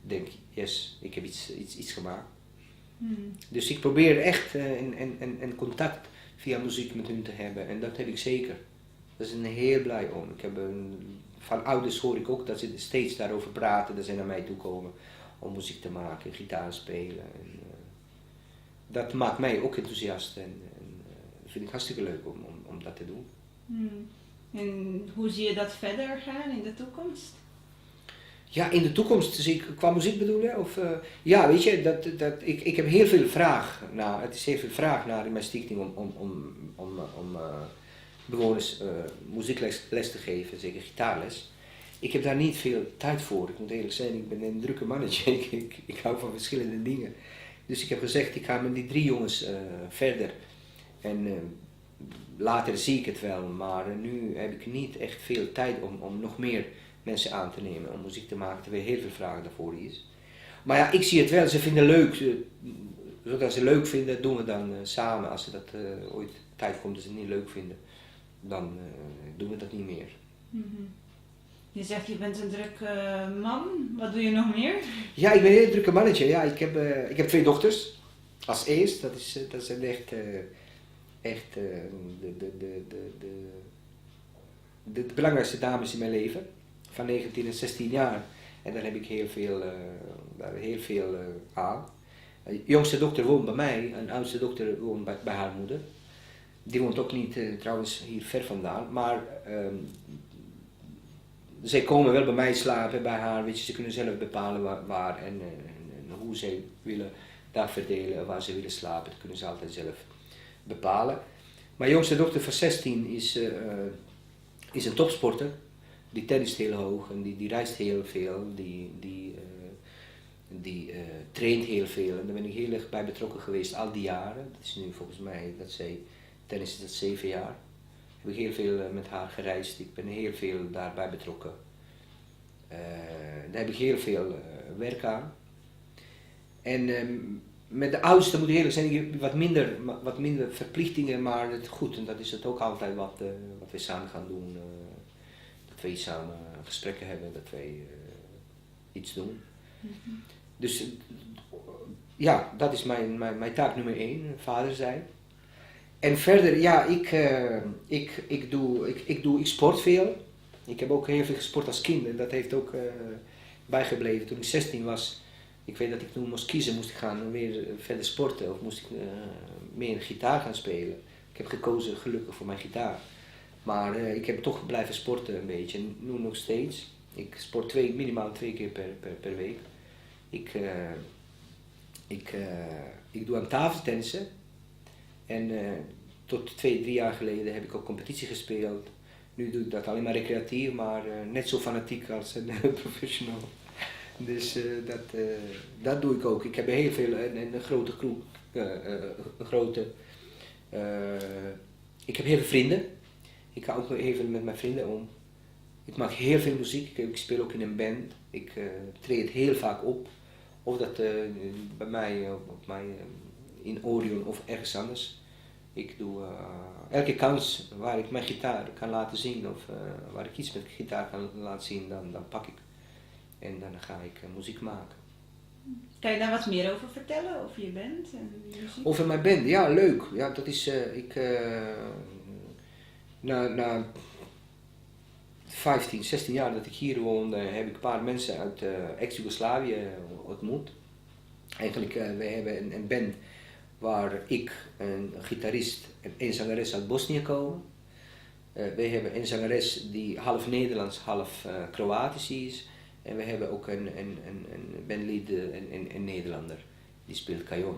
denk, yes, ik heb iets gemaakt. Dus ik probeer echt een contact via muziek met hun te hebben en dat heb ik zeker. Daar ben ik heel blij om. Van ouders hoor ik ook dat ze steeds daarover praten, dat ze naar mij toe komen om muziek te maken, gitaar spelen. Dat maakt mij ook enthousiast en vind ik hartstikke leuk om dat te doen. En hoe zie je dat verder gaan in de toekomst? Ja, in de toekomst, dus qua muziek bedoel je? Ja, weet je, ik heb heel veel vraag naar, het is heel veel vraag naar in mijn stichting om bewoners muziekles te geven, zeker gitaarles. Ik heb daar niet veel tijd voor, ik moet eerlijk zijn, ik ben een drukke mannetje, ik hou van verschillende dingen. Dus ik heb gezegd, ik ga met die 3 jongens verder. En later zie ik het wel, maar nu heb ik niet echt veel tijd om nog meer mensen aan te nemen om muziek te maken, terwijl heel veel vraag daarvoor is. Maar ja, ik zie het wel, ze vinden leuk. Zodat ze leuk vinden, doen we dan samen. Als ze dat ooit tijd komt dat ze het niet leuk vinden, dan doen we dat niet meer. Je zegt je bent een druk man, wat doe je nog meer? Ja, ik ben een heel drukke mannetje. Ja, ik heb 2 dochters. Als eerst, dat zijn echt de belangrijkste dames in mijn leven. Van 19 en 16 jaar. En daar heb ik heel veel aan. Jongste dochter woont bij mij en oudste dochter woont bij haar moeder. Die woont ook niet trouwens hier ver vandaan, maar zij komen wel bij mij slapen, bij haar, weet je, ze kunnen zelf bepalen waar en hoe zij willen daar verdelen, waar ze willen slapen, dat kunnen ze altijd zelf bepalen. Mijn jongste dochter van 16 is een topsporter, die tennist heel hoog en die reist heel veel, die traint heel veel en daar ben ik heel erg bij betrokken geweest al die jaren. Dat is nu volgens mij, dat zij tennis is dat 7 jaar. Heb ik heel veel met haar gereisd, ik ben heel veel daarbij betrokken. Daar heb ik heel veel werk aan. En met de oudste moet ik eerlijk zijn, ik heb wat minder verplichtingen, maar het goed. En dat is het ook altijd wat we samen gaan doen. Dat we samen gesprekken hebben, dat wij iets doen. Mm-hmm. Dus ja, dat is mijn taak nummer 1, vader zijn. En verder, ja, ik sport veel. Ik heb ook heel veel gesport als kind en dat heeft ook bijgebleven. Toen ik 16 was, ik weet dat ik toen moest kiezen, moest ik gaan weer verder sporten of moest ik meer gitaar gaan spelen. Ik heb gekozen gelukkig voor mijn gitaar. Maar ik heb toch blijven sporten een beetje, en nu nog steeds. Ik sport minimaal 2 keer per week. Ik doe aan tafeltennissen. En tot 2-3 jaar geleden heb ik ook competitie gespeeld. Nu doe ik dat alleen maar recreatief, maar net zo fanatiek als een professional. Dus dat doe ik ook. Ik heb heel veel, een grote groep, ik heb heel veel vrienden. Ik ga ook heel veel met mijn vrienden om. Ik maak heel veel muziek, ik speel ook in een band. Ik treed heel vaak op. Of dat bij mij, in Orion of ergens anders. Ik doe elke kans waar ik mijn gitaar kan laten zien of waar ik iets met gitaar kan laten zien, dan pak ik. En dan ga ik muziek maken. Kan je daar wat meer over vertellen, over je band en je muziek? Over mijn band, ja, leuk. Ja, dat is, na 15, 16 jaar dat ik hier woonde, heb ik een paar mensen uit ex-Jugoslavië ontmoet. Eigenlijk, wij hebben een band waar ik, een gitarist en een zangeres uit Bosnië komen. Wij hebben een zangeres die half Nederlands, half Kroatisch is. En we hebben ook een bandlead, een Nederlander, die speelt cajon.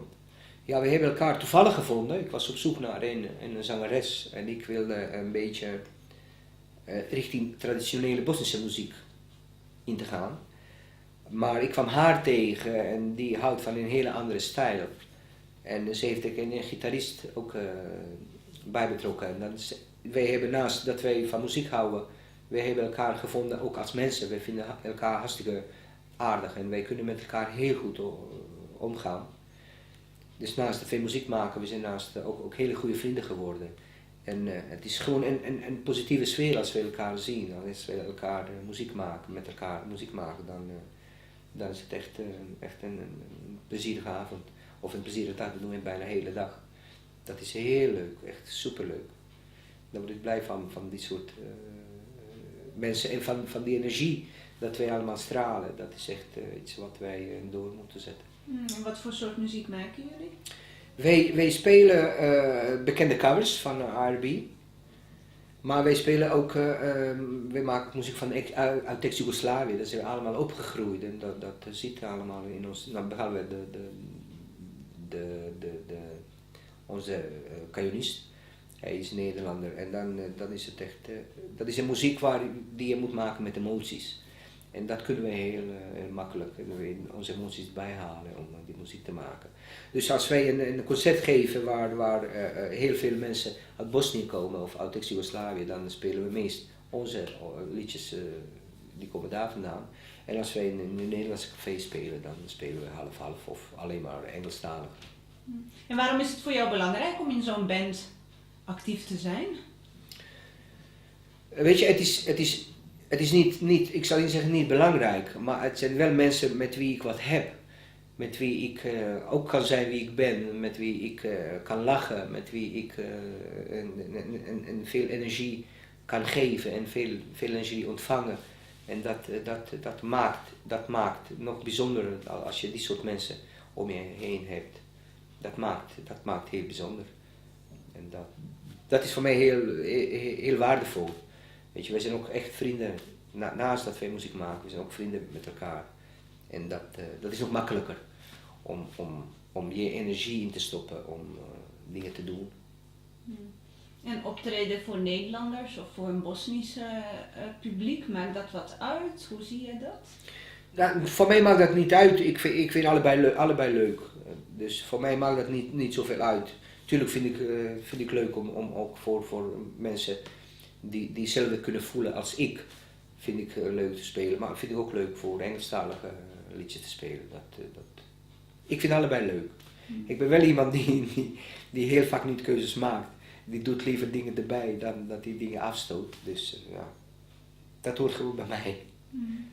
Ja, we hebben elkaar toevallig gevonden. Ik was op zoek naar een zangeres en ik wilde een beetje richting traditionele Bosnische muziek in te gaan. Maar ik kwam haar tegen en die houdt van een hele andere stijl. En ze heeft een gitarist ook bij betrokken. En dan wij hebben naast dat wij van muziek houden, wij hebben elkaar gevonden ook als mensen. Wij vinden elkaar hartstikke aardig en wij kunnen met elkaar heel goed omgaan. Dus naast dat wij muziek maken, we zijn naast ook hele goede vrienden geworden. En het is gewoon een positieve sfeer als we elkaar zien. Als we elkaar muziek maken, met elkaar muziek maken, dan is het echt een plezierige avond. Of een plezierige dag, dat doen we bijna de hele dag. Dat is heel leuk, echt superleuk. Daar word ik blij van die soort mensen en van die energie dat wij allemaal stralen. Dat is echt iets wat wij door moeten zetten. En wat voor soort muziek maken jullie? Wij spelen bekende covers van R&B. Maar wij spelen ook, wij maken muziek uit ex-Jugoslavië. Daar zijn we allemaal opgegroeid en dat zit allemaal in ons. Nou, behalve onze cajonist. Hij is Nederlander en dan is het echt, dat is een muziek die je moet maken met emoties. En dat kunnen we heel makkelijk, onze emoties bijhalen om die muziek te maken. Dus als wij een concert geven waar heel veel mensen uit Bosnië komen of uit ex-Jugoslavië, dan spelen we meest onze liedjes, die komen daar vandaan. En als wij in een Nederlandse café spelen, dan spelen we half-half of alleen maar Engelstalig. En waarom is het voor jou belangrijk om in zo'n band actief te zijn? Weet je, het is niet, ik zal niet zeggen niet belangrijk, maar het zijn wel mensen met wie ik wat heb. Met wie ik ook kan zijn wie ik ben, met wie ik kan lachen, met wie ik veel energie kan geven en veel energie ontvangen. En dat maakt nog bijzonderer als je die soort mensen om je heen hebt, dat maakt heel bijzonder. En dat is voor mij heel waardevol. Weet je, wij zijn ook echt vrienden, naast dat wij muziek maken, we zijn ook vrienden met elkaar. En dat is ook makkelijker om je energie in te stoppen, om dingen te doen. En optreden voor Nederlanders of voor een Bosnische publiek, maakt dat wat uit? Hoe zie je dat? Nou, voor mij maakt dat niet uit, ik vind allebei leuk. Dus voor mij maakt dat niet zoveel uit. Tuurlijk vind ik leuk om ook voor mensen die hetzelfde kunnen voelen als ik, vind ik leuk te spelen. Maar vind ik ook leuk voor Engelstalige liedjes te spelen. Ik vind allebei leuk. Ik ben wel iemand die heel vaak niet keuzes maakt. Die doet liever dingen erbij dan dat hij dingen afstoot. Dus ja, dat hoort gewoon bij mij.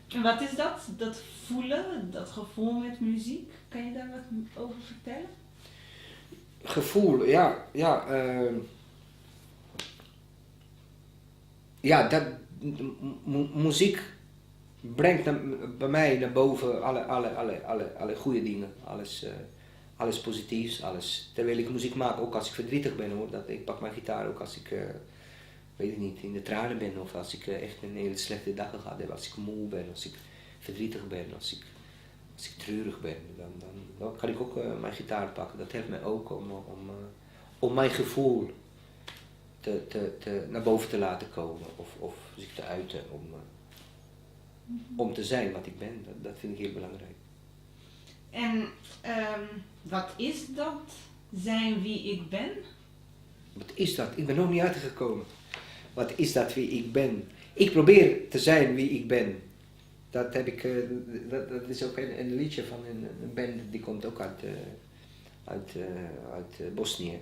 En wat is dat? Dat voelen, dat gevoel met muziek? Kan je daar wat over vertellen? Gevoel, ja. Muziek brengt bij mij naar boven alle goede dingen. Alles positiefs, alles. Terwijl ik muziek maak, ook als ik verdrietig ben hoor. Ik pak mijn gitaar ook als ik, weet ik niet, in de tranen ben. Of als ik echt een hele slechte dag gehad heb. Als ik moe ben, als ik verdrietig ben, als ik treurig ben. Dan kan ik ook mijn gitaar pakken. Dat helpt mij ook om mijn gevoel naar boven te laten komen. Of zich te uiten. Om te zijn wat ik ben. Dat vind ik heel belangrijk. En wat is dat, zijn wie ik ben? Wat is dat? Ik ben nog niet uitgekomen. Wat is dat wie ik ben? Ik probeer te zijn wie ik ben. Dat heb ik, dat is ook een liedje van een band die komt ook uit Bosnië.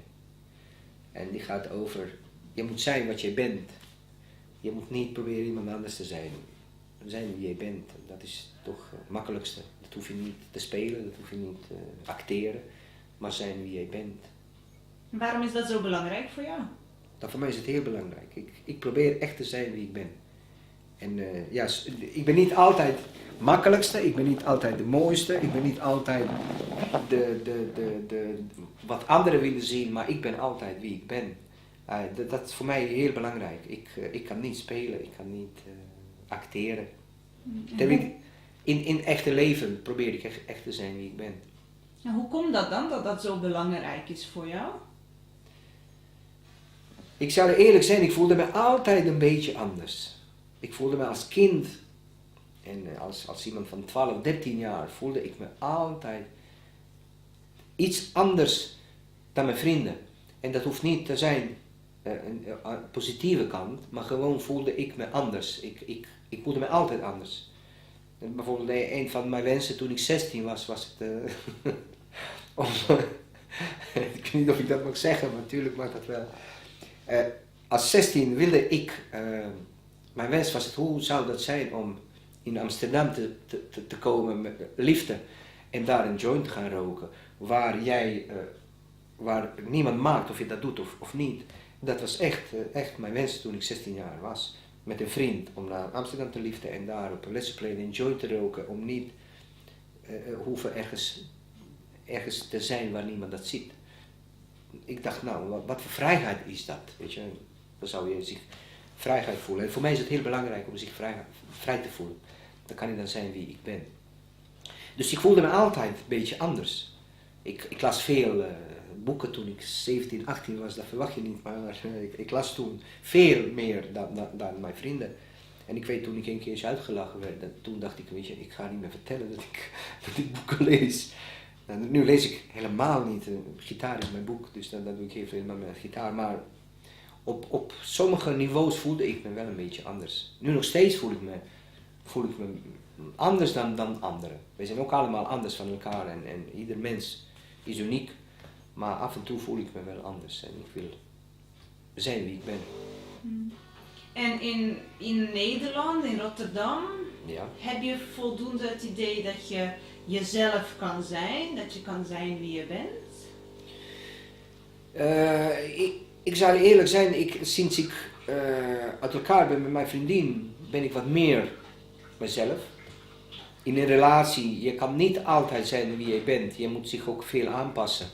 En die gaat over, je moet zijn wat je bent. Je moet niet proberen iemand anders te zijn. Zijn wie jij bent, dat is toch het makkelijkste. Dat hoef je niet te spelen, dat hoef je niet te acteren, maar zijn wie jij bent. Waarom is dat zo belangrijk voor jou? Voor mij is het heel belangrijk. Ik probeer echt te zijn wie ik ben. En ja, ik ben niet altijd het makkelijkste, ik ben niet altijd de mooiste, ik ben niet altijd wat anderen willen zien, maar ik ben altijd wie ik ben. Dat is voor mij heel belangrijk. Ik kan niet spelen, ik kan niet acteren. In echte leven probeer ik echt te zijn wie ik ben. En hoe komt dat dan, dat dat zo belangrijk is voor jou? Ik zal eerlijk zijn, ik voelde me altijd een beetje anders. Ik voelde me als kind en als iemand van 12, 13 jaar voelde ik me altijd iets anders dan mijn vrienden. En dat hoeft niet te zijn een positieve kant, maar gewoon voelde ik me anders. Ik voelde me altijd anders. En bijvoorbeeld een van mijn wensen toen ik 16 was het ik weet niet of ik dat mag zeggen, maar natuurlijk mag dat wel. Als 16 wilde ik, mijn wens was het, hoe zou dat zijn om in Amsterdam te komen met liefde en daar een joint te gaan roken, waar niemand maakt of je dat doet of niet. Dat was echt mijn wens toen ik 16 jaar was. Met een vriend om naar Amsterdam te liefden en daar op een lesplein een joint te roken, om niet hoeven ergens te zijn waar niemand dat ziet. Ik dacht, nou, wat voor vrijheid is dat? Weet je, dan zou je zich vrijheid voelen. En voor mij is het heel belangrijk om zich vrij te voelen. Dan kan ik dan zijn wie ik ben. Dus ik voelde me altijd een beetje anders. Ik las veel boeken toen ik 17, 18 was, dat verwacht je niet, maar ik las toen veel meer dan mijn vrienden. En ik weet toen ik een keer uitgelachen werd, toen dacht ik, weet je, ik ga niet meer vertellen dat ik boeken lees. En nu lees ik helemaal niet, gitaar is mijn boek, dus dat doe ik heel veel met mijn gitaar, maar op sommige niveaus voelde ik me wel een beetje anders. Nu nog steeds voel ik me anders dan anderen. Wij zijn ook allemaal anders van elkaar en ieder mens is uniek, maar af en toe voel ik me wel anders en ik wil zijn wie ik ben. En in Nederland, in Rotterdam, Ja. heb je voldoende het idee dat je jezelf kan zijn, dat je kan zijn wie je bent? Ik zal eerlijk zijn, sinds ik uit elkaar ben met mijn vriendin, ben ik wat meer mezelf. in een relatie, je kan niet altijd zijn wie je bent. Je moet zich ook veel aanpassen.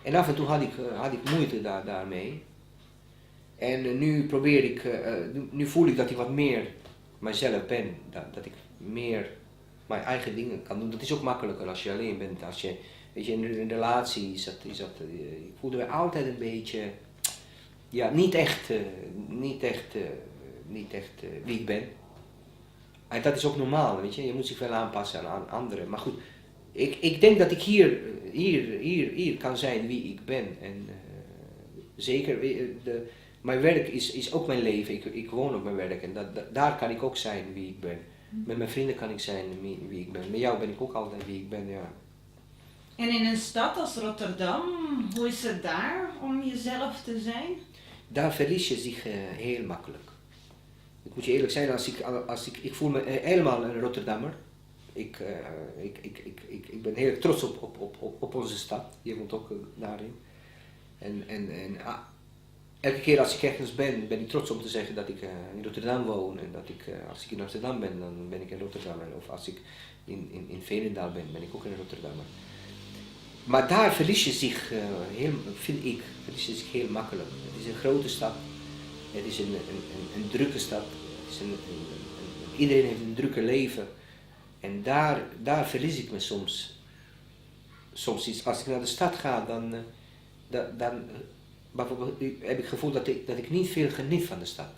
En af en toe had ik moeite daarmee. En nu probeer ik, nu voel ik dat ik wat meer mijzelf ben. Dat ik meer mijn eigen dingen kan doen. Dat is ook makkelijker als je alleen bent. Als je, weet je, in een relatie ik voelde me altijd een beetje, ja, niet echt wie ik ben. En dat is ook normaal, weet je. Je moet zich wel aanpassen aan anderen. Maar goed, ik denk dat ik hier kan zijn wie ik ben. En zeker, mijn werk is ook mijn leven. Ik woon op mijn werk en daar kan ik ook zijn wie ik ben. Met mijn vrienden kan ik zijn wie ik ben. Met jou ben ik ook altijd wie ik ben, ja. En in een stad als Rotterdam, hoe is het daar om jezelf te zijn? Daar verlies je zich heel makkelijk. Ik moet je eerlijk zijn, ik voel me helemaal een Rotterdammer. Ik ben heel trots op onze stad. Je woont ook daarin. Elke keer als ik ergens ben ik trots om te zeggen dat ik in Rotterdam woon. En dat als ik in Amsterdam ben, dan ben ik een Rotterdammer. Of als ik in Veenendaal ben ik ook een Rotterdammer. Maar daar verlies je zich, verlies je zich heel makkelijk. Het is een grote stad. Het is een drukke stad. Het is iedereen heeft een drukke leven. En daar verlies ik me soms. Soms iets. Als ik naar de stad ga, dan bijvoorbeeld heb ik het gevoel dat ik niet veel geniet van de stad.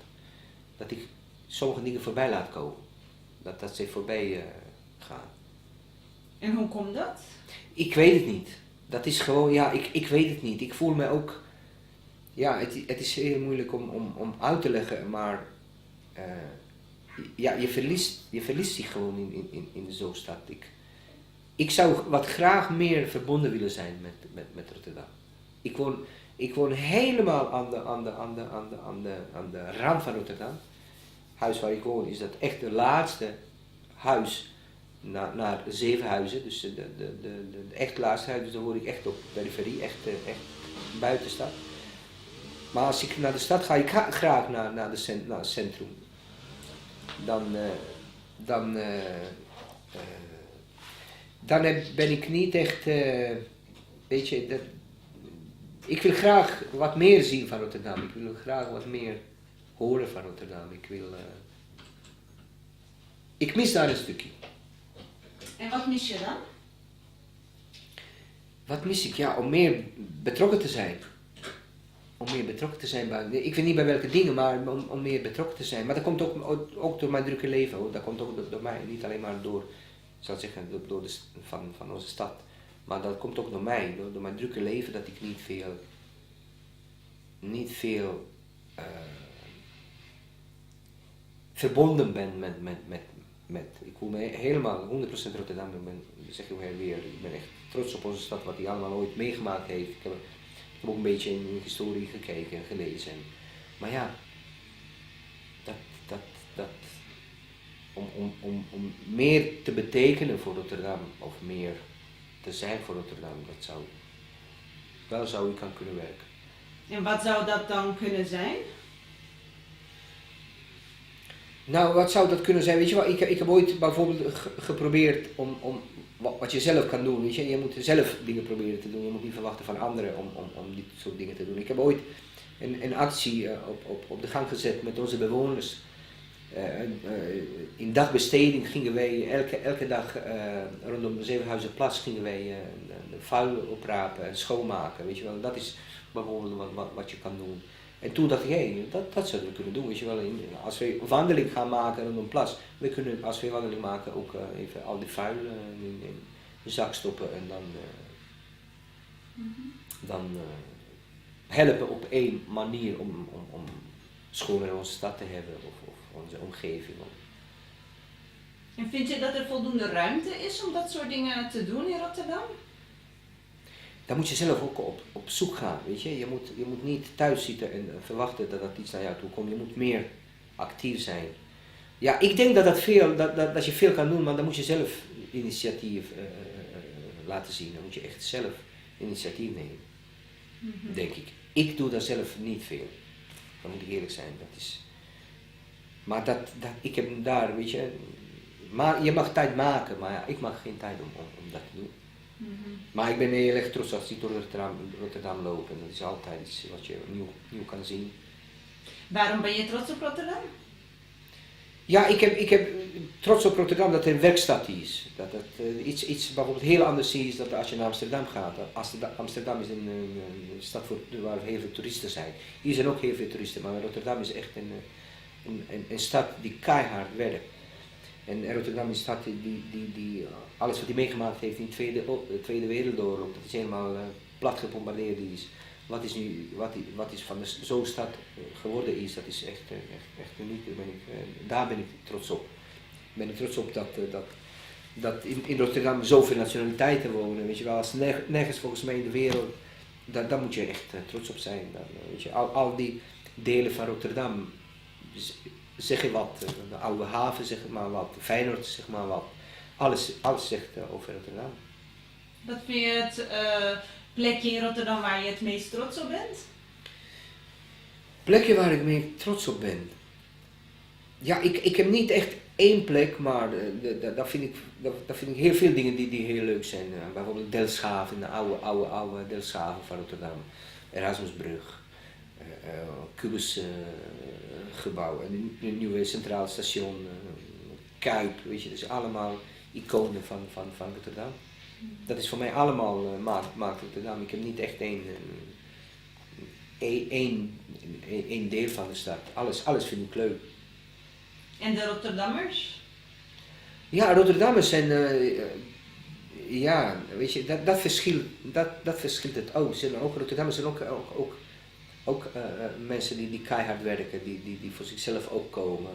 Dat ik sommige dingen voorbij laat komen. Dat ze voorbij gaan. En hoe komt dat? Ik weet het niet. Dat is gewoon, ja, ik weet het niet. Ik voel me ook, ja, het is heel moeilijk om uit te leggen, maar ja, je verliest zich gewoon in zo'n stad. Ik zou wat graag meer verbonden willen zijn met Rotterdam. Ik woon helemaal aan de rand van Rotterdam. Het huis waar ik woon is dat echt de laatste huis naar 7 huizen. Dus de echt laatste huis, dus dan word ik echt op periferie, echt buiten stad. Maar als ik naar de stad ga, ik ga graag naar het centrum. Dan ben ik niet echt, weet je, ik wil graag wat meer zien van Rotterdam. Ik wil graag wat meer horen van Rotterdam. Ik mis daar een stukje. En wat mis je dan? Wat mis ik? Ja, om meer betrokken te zijn. Ik weet niet bij welke dingen, maar om meer betrokken te zijn. Maar dat komt ook door mijn drukke leven, hoor. Dat komt ook door mij, niet alleen maar door, ik zou zeggen, door van onze stad. Maar dat komt ook door mij, door mijn drukke leven, dat ik niet veel verbonden ben met. Ik voel me helemaal 100% Rotterdam. Ik zeg je weer, ik ben echt trots op onze stad, wat hij allemaal ooit meegemaakt heeft. Ik heb ook een beetje in de historie gekeken en gelezen. Maar ja, om meer te betekenen voor Rotterdam, of meer te zijn voor Rotterdam, daar zou ik aan kunnen werken. En wat zou dat dan kunnen zijn? Nou, wat zou dat kunnen zijn? Weet je wel, ik heb ooit bijvoorbeeld geprobeerd om wat je zelf kan doen. Weet je? Je moet zelf dingen proberen te doen. Je moet niet verwachten van anderen om dit soort dingen te doen. Ik heb ooit een actie op de gang gezet met onze bewoners. In dagbesteding gingen wij elke dag rondom de Zevenhuizenplas gingen wij de vuil oprapen en schoonmaken. Weet je wel, dat is bijvoorbeeld wat je kan doen. En toen dacht ik, dat zouden we kunnen doen. Weet je wel, als we een wandeling gaan maken rondom een plas, we kunnen als we een wandeling maken ook even al die vuil in de zak stoppen en dan helpen op één manier om schoner onze stad te hebben of onze omgeving. En vind je dat er voldoende ruimte is om dat soort dingen te doen in Rotterdam? Dan moet je zelf ook op zoek gaan, weet je. Je moet niet thuis zitten en verwachten dat iets naar jou toe komt. Je moet meer actief zijn. Ja, ik denk dat je veel kan doen, maar dan moet je zelf initiatief laten zien. Dan moet je echt zelf initiatief nemen, denk ik. Ik doe daar zelf niet veel. Dan moet ik eerlijk zijn. Maar ik heb daar, weet je, maar je mag tijd maken, maar ja, ik mag geen tijd om dat te doen. Maar ik ben heel erg trots als ik door Rotterdam loop en dat is altijd iets wat je nieuw kan zien. Waarom ben je trots op Rotterdam? Ja, ik heb trots op Rotterdam dat er een werkstad is. Dat het iets bijvoorbeeld heel anders is dan als je naar Amsterdam gaat. Amsterdam is een stad waar heel veel toeristen zijn. Hier zijn ook heel veel toeristen, maar Rotterdam is echt een stad die keihard werkt. En Rotterdam is een stad die alles wat hij meegemaakt heeft in de Tweede Wereldoorlog, dat is helemaal plat gebombardeerd is. Wat is van zo'n stad geworden is, dat is echt uniek. Daar ben ik trots op. Ben ik trots op dat in Rotterdam zoveel nationaliteiten wonen. Weet je wel, als nergens volgens mij in de wereld, daar moet je echt trots op zijn. Weet je, al die delen van Rotterdam zeggen wat. De Oude Haven zegt maar wat, Feyenoord zegt maar wat. Alles zegt over Rotterdam. Wat vind je het plekje in Rotterdam waar je het meest trots op bent? Plekje waar ik mee trots op ben? Ja, ik heb niet echt één plek, maar daar vind ik heel veel dingen die heel leuk zijn. Bijvoorbeeld Delfshaven, de oude Delfshaven van Rotterdam. Erasmusbrug. Kubus gebouw, een nieuwe centraal station, Kuip, weet je, dus allemaal iconen van Rotterdam. Dat is voor mij allemaal maakt Rotterdam. Ik heb niet echt één deel van de stad. Alles vind ik leuk. En de Rotterdammers? Ja, Rotterdammers zijn, ja, weet je, dat verschilt het ook. Rotterdammers zijn ook mensen die keihard werken, die voor zichzelf ook komen,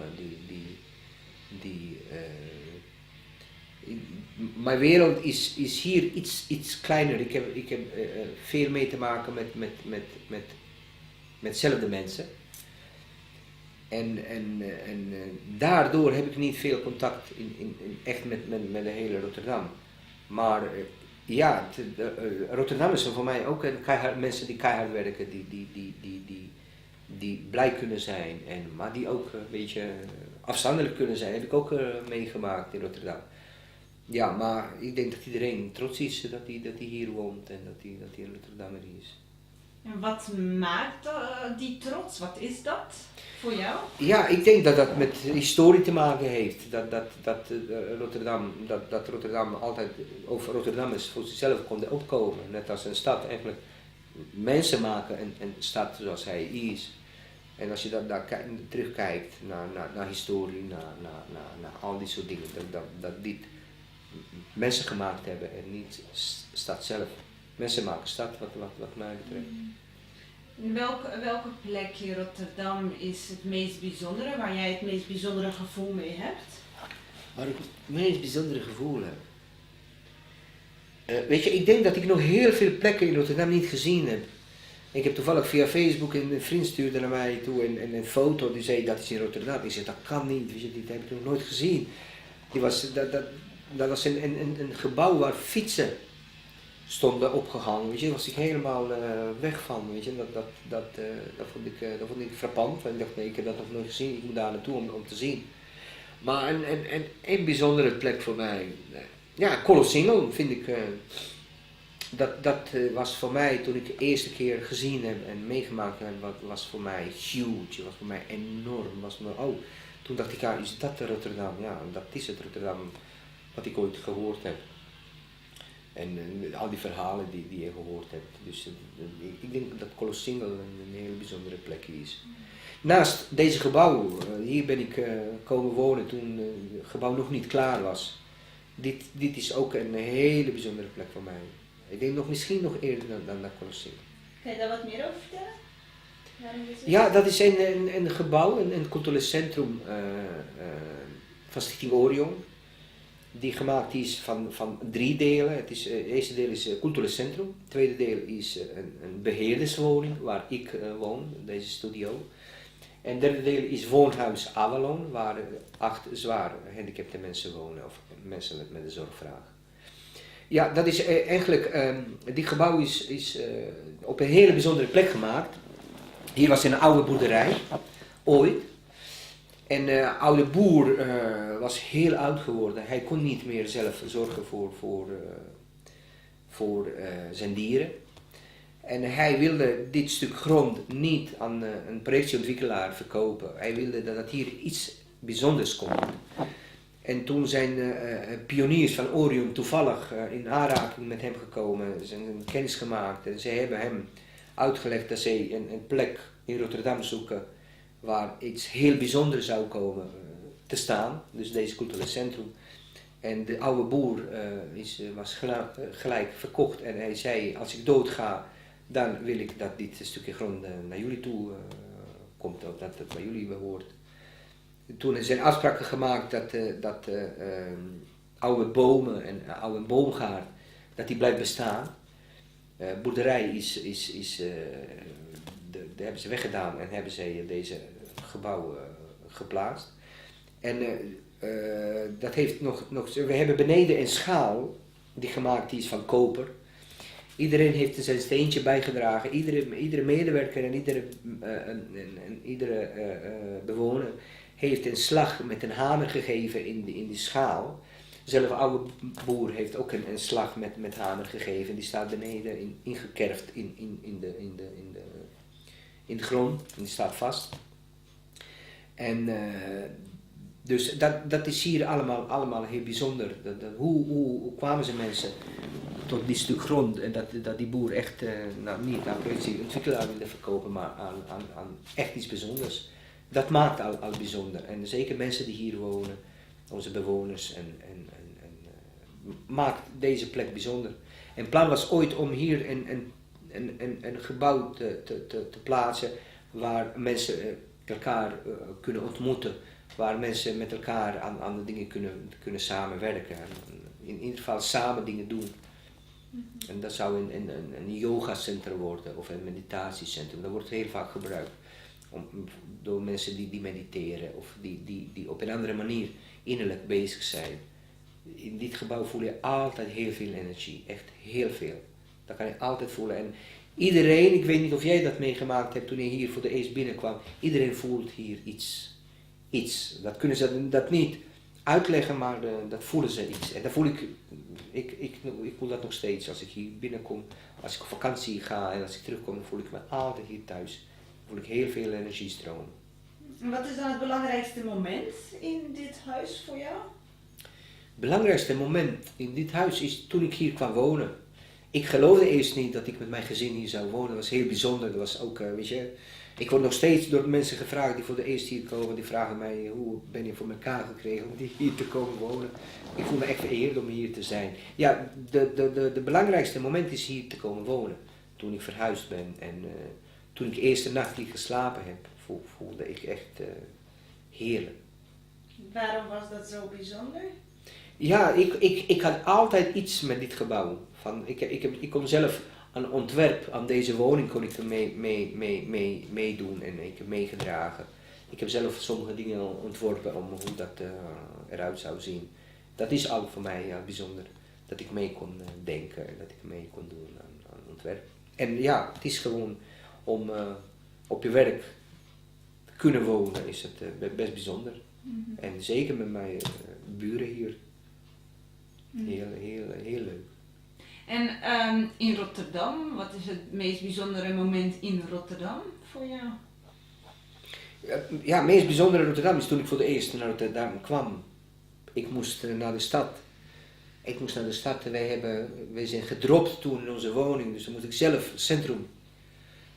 mijn wereld is hier iets kleiner. Ik heb veel mee te maken met dezelfde mensen. En daardoor heb ik niet veel contact echt met de hele Rotterdam. Maar ja, Rotterdammers zijn voor mij ook mensen die keihard werken, die blij kunnen zijn, maar die ook een beetje afstandelijk kunnen zijn. Heb ik ook meegemaakt in Rotterdam. Ja, maar ik denk dat iedereen trots is dat hij hier woont en dat hij een Rotterdammer is. En wat maakt die trots? Wat is dat voor jou? Ja, ik denk dat dat met historie te maken heeft. Dat Rotterdam altijd over Rotterdammers voor zichzelf konden opkomen. Net als een stad eigenlijk mensen maken een stad zoals hij is. En als je daar terugkijkt naar historie, naar al die soort dingen, dat dit mensen gemaakt hebben en niet stad zelf. Mensen maken stad, wat mij betreft. Welke plek in Rotterdam is het meest bijzondere, waar jij het meest bijzondere gevoel mee hebt? Waar ik het meest bijzondere gevoel heb? Weet je, ik denk dat ik nog heel veel plekken in Rotterdam niet gezien heb. Ik heb toevallig via Facebook een vriend stuurde naar mij toe en een foto die zei dat is in Rotterdam. Ik zei dat kan niet, weet je, dat heb ik nog nooit gezien. Dat was een gebouw waar fietsen stonden opgehangen, weet je, daar was ik helemaal weg van, weet je, dat vond ik frappant. En ik dacht, nee, ik heb dat nog nooit gezien, ik moet daar naartoe om te zien. Maar een bijzondere plek voor mij, ja, Colossingel vind ik, dat was voor mij, toen ik de eerste keer gezien heb en meegemaakt heb, was voor mij huge, was voor mij enorm, toen dacht ik, ja, is dat Rotterdam? Ja, dat is het Rotterdam wat ik ooit gehoord heb. En al die verhalen die je gehoord hebt. Dus ik denk dat Colossingel een hele bijzondere plek is. Naast deze gebouw, hier ben ik komen wonen toen het gebouw nog niet klaar was. Dit is ook een hele bijzondere plek voor mij. Ik denk misschien nog eerder dan Colossingel. Kan je daar wat meer over vertellen? Ja, dat is een gebouw, een cultureel centrum van Stichting Orion. Die gemaakt is van 3 delen. Het eerste deel is cultureel centrum. Het tweede deel is een beheerderswoning waar ik woon, deze studio. En het derde deel is woonhuis Avalon, waar 8 zwaar gehandicapte mensen wonen, of mensen met een zorgvraag. Ja, dat is eigenlijk, dit gebouw is op een hele bijzondere plek gemaakt. Hier was een oude boerderij, ooit. En oude boer was heel oud geworden. Hij kon niet meer zelf zorgen voor zijn dieren. En hij wilde dit stuk grond niet aan een projectieontwikkelaar verkopen. Hij wilde dat hier iets bijzonders komt. En toen zijn pioniers van Orion toevallig in aanraking met hem gekomen, zijn kennis gemaakt. En ze hebben hem uitgelegd dat zij een plek in Rotterdam zoeken waar iets heel bijzonders zou komen te staan. Dus deze culturele centrum. En de oude boer was gelijk verkocht en hij zei, als ik dood ga, dan wil ik dat dit stukje grond naar jullie toe komt, dat het bij jullie behoort. Toen zijn afspraken gemaakt dat oude bomen en oude boomgaard, dat die blijft bestaan. Boerderij daar hebben ze weggedaan en hebben ze deze gebouw geplaatst. En dat heeft we hebben beneden een schaal die gemaakt is van koper. Iedereen heeft zijn steentje bijgedragen, iedere medewerker en iedere bewoner heeft een slag met een hamer gegeven in die schaal. Zelf oude boer heeft ook een slag met hamer gegeven, die staat beneden ingekerfd in de grond en die staat vast. En dus dat is hier allemaal heel bijzonder. Hoe kwamen ze mensen tot die stuk grond en dat die boer echt niet aan projectieontwikkelaar wilde verkopen, maar aan echt iets bijzonders. Dat maakt al bijzonder. En zeker mensen die hier wonen, onze bewoners, maakt deze plek bijzonder. En het plan was ooit om hier een gebouw te plaatsen waar mensen elkaar kunnen ontmoeten, waar mensen met elkaar aan de dingen kunnen samenwerken. In ieder geval samen dingen doen. En dat zou een yogacentrum worden of een meditatiecentrum. Dat wordt heel vaak gebruikt door mensen die mediteren of die op een andere manier innerlijk bezig zijn. In dit gebouw voel je altijd heel veel energie, echt heel veel. Dat kan je altijd voelen. En iedereen, ik weet niet of jij dat meegemaakt hebt toen je hier voor de eerst binnenkwam, iedereen voelt hier iets. Dat kunnen ze dat niet uitleggen, maar dat voelen ze iets. En dat voel ik voel dat nog steeds als ik hier binnenkom, als ik op vakantie ga en als ik terugkom, dan voel ik me altijd hier thuis. Dan voel ik heel veel energie stromen. En wat is dan het belangrijkste moment in dit huis voor jou? Het belangrijkste moment in dit huis is toen ik hier kwam wonen. Ik geloofde eerst niet dat ik met mijn gezin hier zou wonen. Dat was heel bijzonder. Dat was ook, weet je, ik word nog steeds door mensen gevraagd die voor de eerst hier komen. Die vragen mij, hoe ben je voor elkaar gekregen om hier te komen wonen? Ik voel me echt vereerd om hier te zijn. Ja, de belangrijkste moment is hier te komen wonen. Toen ik verhuisd ben en toen ik de eerste nacht hier geslapen heb, voelde ik echt heerlijk. Waarom was dat zo bijzonder? Ja, ik had altijd iets met dit gebouw. Ik kon zelf aan ontwerp, aan deze woning kon ik er meedoen en ik heb meegedragen. Ik heb zelf sommige dingen ontworpen om hoe dat eruit zou zien. Dat is al voor mij bijzonder, dat ik mee kon denken en dat ik mee kon doen aan ontwerp. En ja, het is gewoon om op je werk te kunnen wonen, is het best bijzonder. Mm-hmm. En zeker met mijn buren hier. Heel leuk. En in Rotterdam, wat is het meest bijzondere moment in Rotterdam voor jou? Ja, het meest bijzondere in Rotterdam is toen ik voor de eerst naar Rotterdam kwam. Ik moest naar de stad. Wij zijn gedropt toen in onze woning, dus dan moest ik zelf het centrum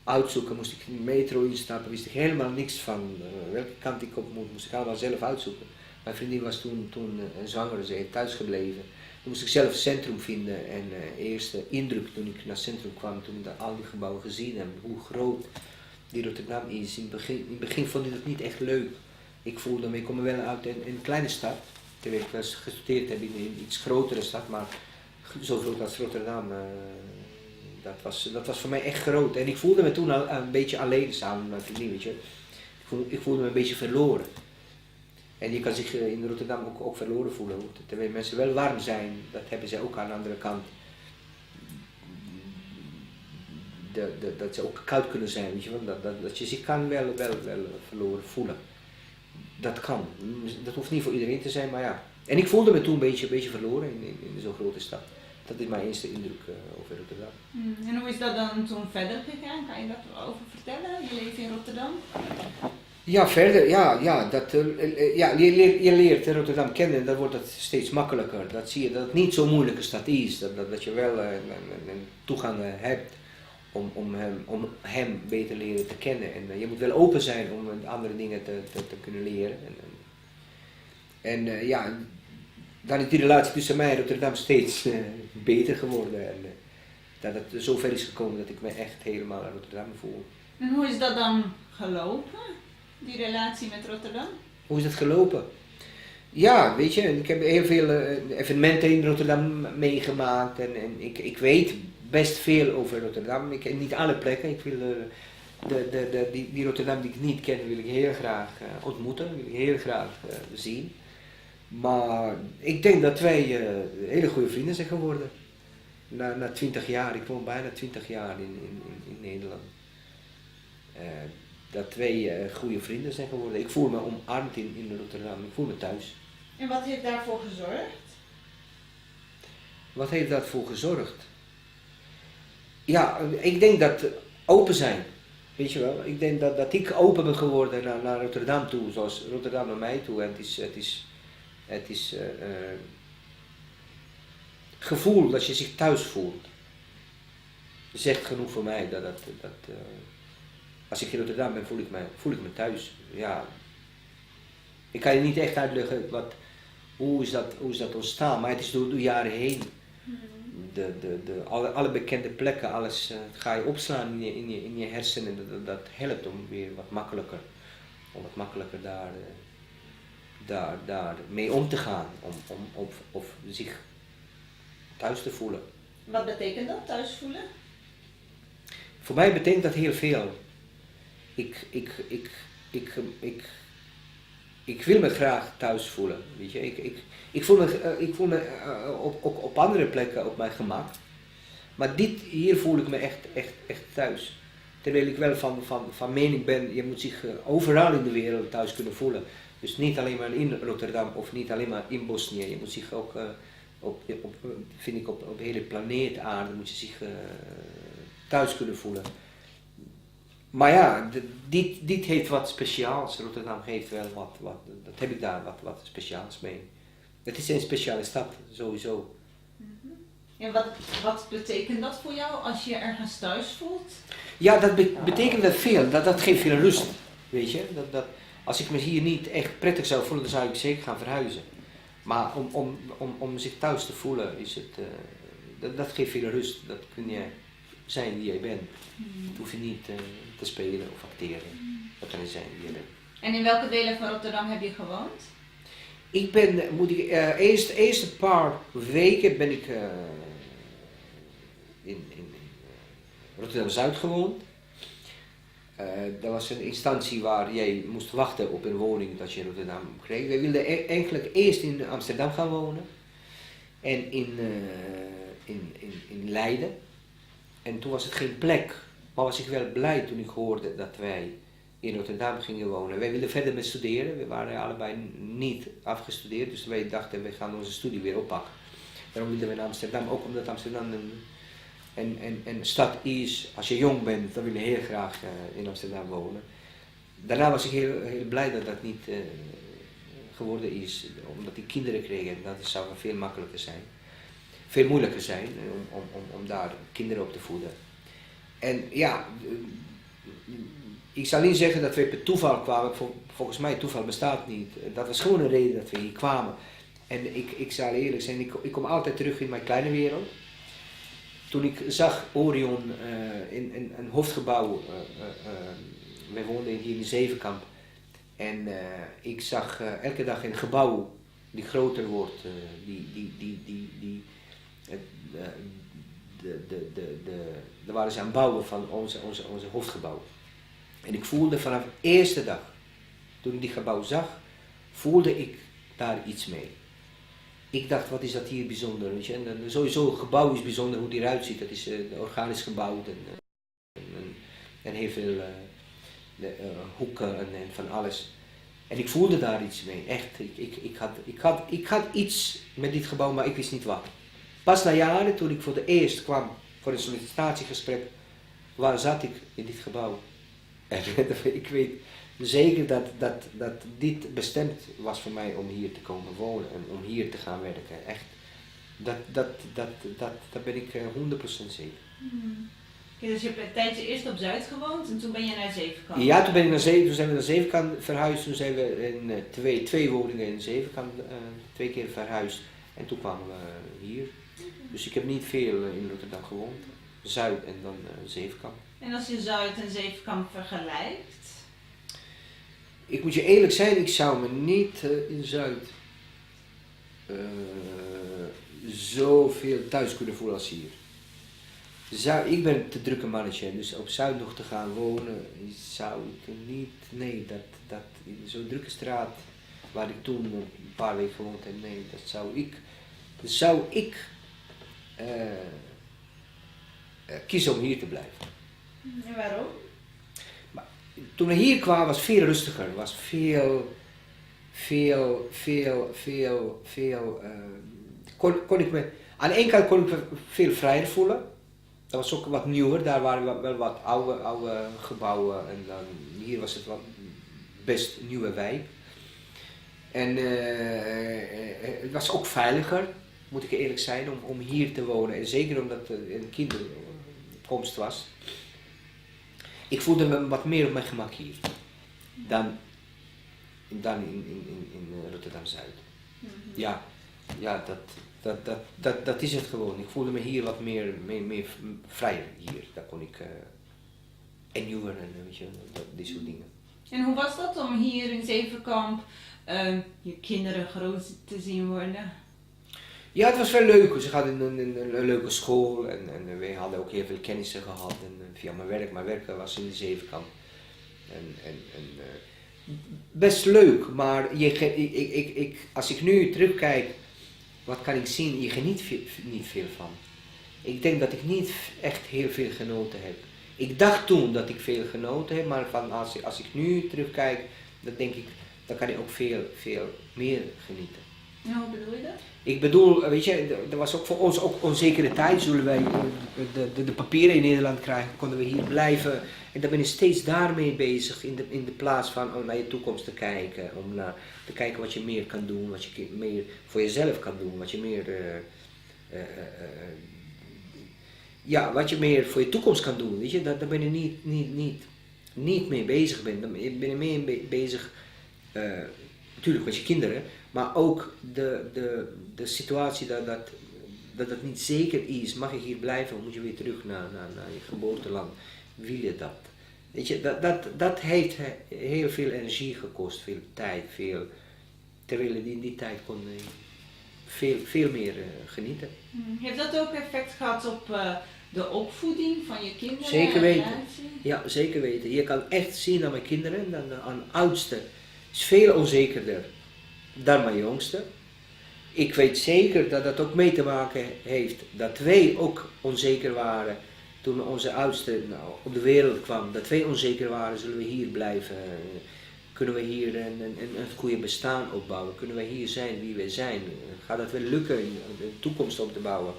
uitzoeken. Moest ik in de metro instappen, wist ik helemaal niks van welke kant ik op moest ik allemaal zelf uitzoeken. Mijn vriendin was toen zwanger, ze heeft thuis gebleven. Toen moest ik zelf het centrum vinden en de eerste indruk toen ik naar het centrum kwam, toen ik al die gebouwen gezien heb, hoe groot die Rotterdam is. In het begin vond ik dat niet echt leuk. Ik voelde me, ik kom wel uit een kleine stad, terwijl ik wel gestudeerd heb in een iets grotere stad, maar zo groot als Rotterdam, dat was voor mij echt groot. En ik voelde me toen al een beetje alleen samen met mijn vriendin, weet je. Ik voelde me een beetje verloren. En je kan zich in Rotterdam ook verloren voelen, terwijl mensen wel warm zijn, dat hebben ze ook aan de andere kant. Dat ze ook koud kunnen zijn, weet je wel, dat je zich kan wel verloren voelen. dat kan. Dat hoeft niet voor iedereen te zijn, maar ja. En ik voelde me toen een beetje verloren in zo'n grote stad. Dat is mijn eerste indruk over Rotterdam. En hoe is dat dan toen verder gegaan? Kan je daar over vertellen? Je leeft in Rotterdam? Ja, verder, je leert Rotterdam kennen en dan wordt het steeds makkelijker. Dat zie je dat het niet zo'n moeilijke stad is, dat je wel een toegang hebt om hem beter leren te kennen. En je moet wel open zijn om andere dingen te kunnen leren. En dan is die relatie tussen mij en Rotterdam steeds beter geworden. En dat het zo ver is gekomen dat ik me echt helemaal aan Rotterdam voel. En hoe is dat dan gelopen, die relatie met Rotterdam? Hoe is dat gelopen? Ja, weet je, ik heb heel veel evenementen in Rotterdam meegemaakt en ik weet best veel over Rotterdam. Ik ken niet alle plekken. Ik wil die Rotterdam die ik niet ken, wil ik heel graag ontmoeten, wil ik heel graag zien. Maar ik denk dat wij hele goede vrienden zijn geworden. Na 20 jaar, ik woon bijna 20 jaar in Nederland. Dat wij goede vrienden zijn geworden. Ik voel me omarmd in Rotterdam, ik voel me thuis. En wat heeft daarvoor gezorgd? Wat heeft daarvoor gezorgd? Ja, ik denk dat open zijn, weet je wel. Ik denk dat ik open ben geworden naar Rotterdam toe, zoals Rotterdam naar mij toe. En het is gevoel dat je zich thuis voelt. Dat is echt genoeg voor mij. Als ik in Rotterdam ben, voel ik me thuis. Ja. Ik kan je niet echt uitleggen hoe is dat ontstaan, maar het is door de jaren heen. Alle bekende plekken, alles ga je opslaan in je hersenen en dat helpt om weer wat makkelijker daar mee om te gaan, of zich thuis te voelen. Wat betekent dat, thuis voelen? Voor mij betekent dat heel veel. Ik wil me graag thuis voelen, weet je. Ik voel me op andere plekken op mijn gemak. Maar hier voel ik me echt thuis. Terwijl ik wel van mening ben, je moet zich overal in de wereld thuis kunnen voelen. Dus niet alleen maar in Rotterdam of niet alleen maar in Bosnië. Je moet zich ook, op de hele planeet aarde, moet je zich thuis kunnen voelen. Maar ja, dit heeft wat speciaals. Rotterdam heeft wel dat heb ik daar wat speciaals mee. Het is een speciale stad, sowieso. En wat betekent dat voor jou als je ergens thuis voelt? Ja, dat betekent wel veel. Dat geeft veel rust, weet je. Als ik me hier niet echt prettig zou voelen, dan zou ik zeker gaan verhuizen. Maar om zich thuis te voelen, dat geeft veel rust. Dat kun je zijn wie jij bent. Dat hoef je niet te spelen of acteren. Dat kan je zijn wie je bent. En in welke delen van Rotterdam heb je gewoond? Ik ben, eerste paar weken ben ik in Rotterdam-Zuid gewoond. Dat was een instantie waar jij moest wachten op een woning dat je in Rotterdam kreeg. Wij wilden eigenlijk eerst in Amsterdam gaan wonen en in Leiden. En toen was het geen plek, maar was ik wel blij toen ik hoorde dat wij in Rotterdam gingen wonen. Wij wilden verder met studeren, we waren allebei niet afgestudeerd, dus wij dachten we gaan onze studie weer oppakken. Daarom wilden we naar Amsterdam, ook omdat Amsterdam een stad is, als je jong bent, dan wil je heel graag in Amsterdam wonen. Daarna was ik heel blij dat dat niet geworden is, omdat ik kinderen kreeg en dat zou veel makkelijker zijn. Veel moeilijker zijn om daar kinderen op te voeden. En ja, ik zal niet zeggen dat we per toeval kwamen, volgens mij toeval bestaat niet. Dat was gewoon een reden dat we hier kwamen. En ik zal eerlijk zijn, ik kom altijd terug in mijn kleine wereld. Toen ik zag Orion in een hoofdgebouw, wij woonden hier in Zevenkamp. En ik zag elke dag een gebouw die groter wordt, daar waren ze aan het bouwen van onze hoofdgebouw. En ik voelde vanaf de eerste dag, toen ik die gebouw zag, voelde ik daar iets mee. Ik dacht, wat is dat hier bijzonder? Weet je? En sowieso, het gebouw is bijzonder, hoe die eruit ziet. Dat is organisch gebouwd en heel veel hoeken en van alles. En ik voelde daar iets mee, echt. Ik had iets met dit gebouw, maar ik wist niet wat. Pas na jaren, toen ik voor de eerst kwam voor een sollicitatiegesprek, waar zat ik in dit gebouw? En ik weet zeker dat dit bestemd was voor mij om hier te komen wonen en om hier te gaan werken. Echt. Dat ben ik 100% zeker. Ja, dus je hebt een tijdje eerst op Zuid gewoond en toen ben je naar Zevenkamp. Ja, toen zijn we naar Zevenkamp verhuisd. Toen zijn we in twee woningen in Zevenkamp 2 keer verhuisd. En toen kwamen we hier. Dus ik heb niet veel in Rotterdam gewoond. Zuid en dan Zevenkamp. En als je Zuid en Zevenkamp vergelijkt? Ik moet je eerlijk zijn, ik zou me niet in Zuid zoveel thuis kunnen voelen als hier. Ik ben te drukke mannetje, dus op Zuid nog te gaan wonen, zou ik niet, nee, dat in zo'n drukke straat, waar ik toen een paar weken gewoond heb, nee, dat zou ik kiezen om hier te blijven. En waarom? Maar toen we hier kwamen was het veel rustiger, was kon ik me, aan de ene kant kon ik me veel vrijer voelen. Dat was ook wat nieuwer, daar waren wel wat oude gebouwen en dan, hier was het wat best nieuwe wijk. En het was ook veiliger, moet ik eerlijk zijn, om hier te wonen. En zeker omdat het een kinderkomst was. Ik voelde me wat meer op mijn gemak hier dan in Rotterdam-Zuid. Ja, dat is het gewoon. Ik voelde me hier wat meer vrijer hier. Daar kon ik nieuwer en weet je, die soort dingen. En hoe was dat om hier in Zevenkamp je kinderen groot te zien worden? Ja, het was wel leuk. Ze hadden een leuke school en wij hadden ook heel veel kennissen gehad. En via mijn werk was in de Zevenkamp. Best leuk, maar als ik nu terugkijk, wat kan ik zien? Je geniet niet veel van. Ik denk dat ik niet echt heel veel genoten heb. Ik dacht toen dat ik veel genoten heb, maar als ik nu terugkijk, dan denk ik, dan kan ik ook veel meer genieten. En hoe bedoel je dat? Ik bedoel, weet je, er was ook voor ons ook onzekere tijd. Zullen wij de papieren in Nederland krijgen, konden we hier blijven. En dan ben je steeds daarmee bezig, in de plaats van om naar je toekomst te kijken. Om te kijken wat je meer kan doen, wat je meer voor jezelf kan doen. Wat je meer, wat je meer voor je toekomst kan doen. Weet je, daar ben je niet mee bezig. Dan ben je meer bezig, natuurlijk met je kinderen. Maar ook de situatie dat niet zeker is, mag je hier blijven of moet je weer terug naar je geboorteland, wil je dat? Weet je, dat heeft heel veel energie gekost, veel tijd, terwijl je in die tijd kon veel meer genieten. Heeft dat ook effect gehad op de opvoeding van je kinderen? Zeker weten, ja zeker weten. Je kan echt zien aan mijn kinderen, aan oudste, is veel onzekerder dan mijn jongste. Ik weet zeker dat dat ook mee te maken heeft dat wij ook onzeker waren toen onze oudste op de wereld kwam. Dat wij onzeker waren, zullen we hier blijven? Kunnen we hier een goede bestaan opbouwen? Kunnen we hier zijn wie wij zijn? Gaat dat wel lukken in de toekomst op te bouwen?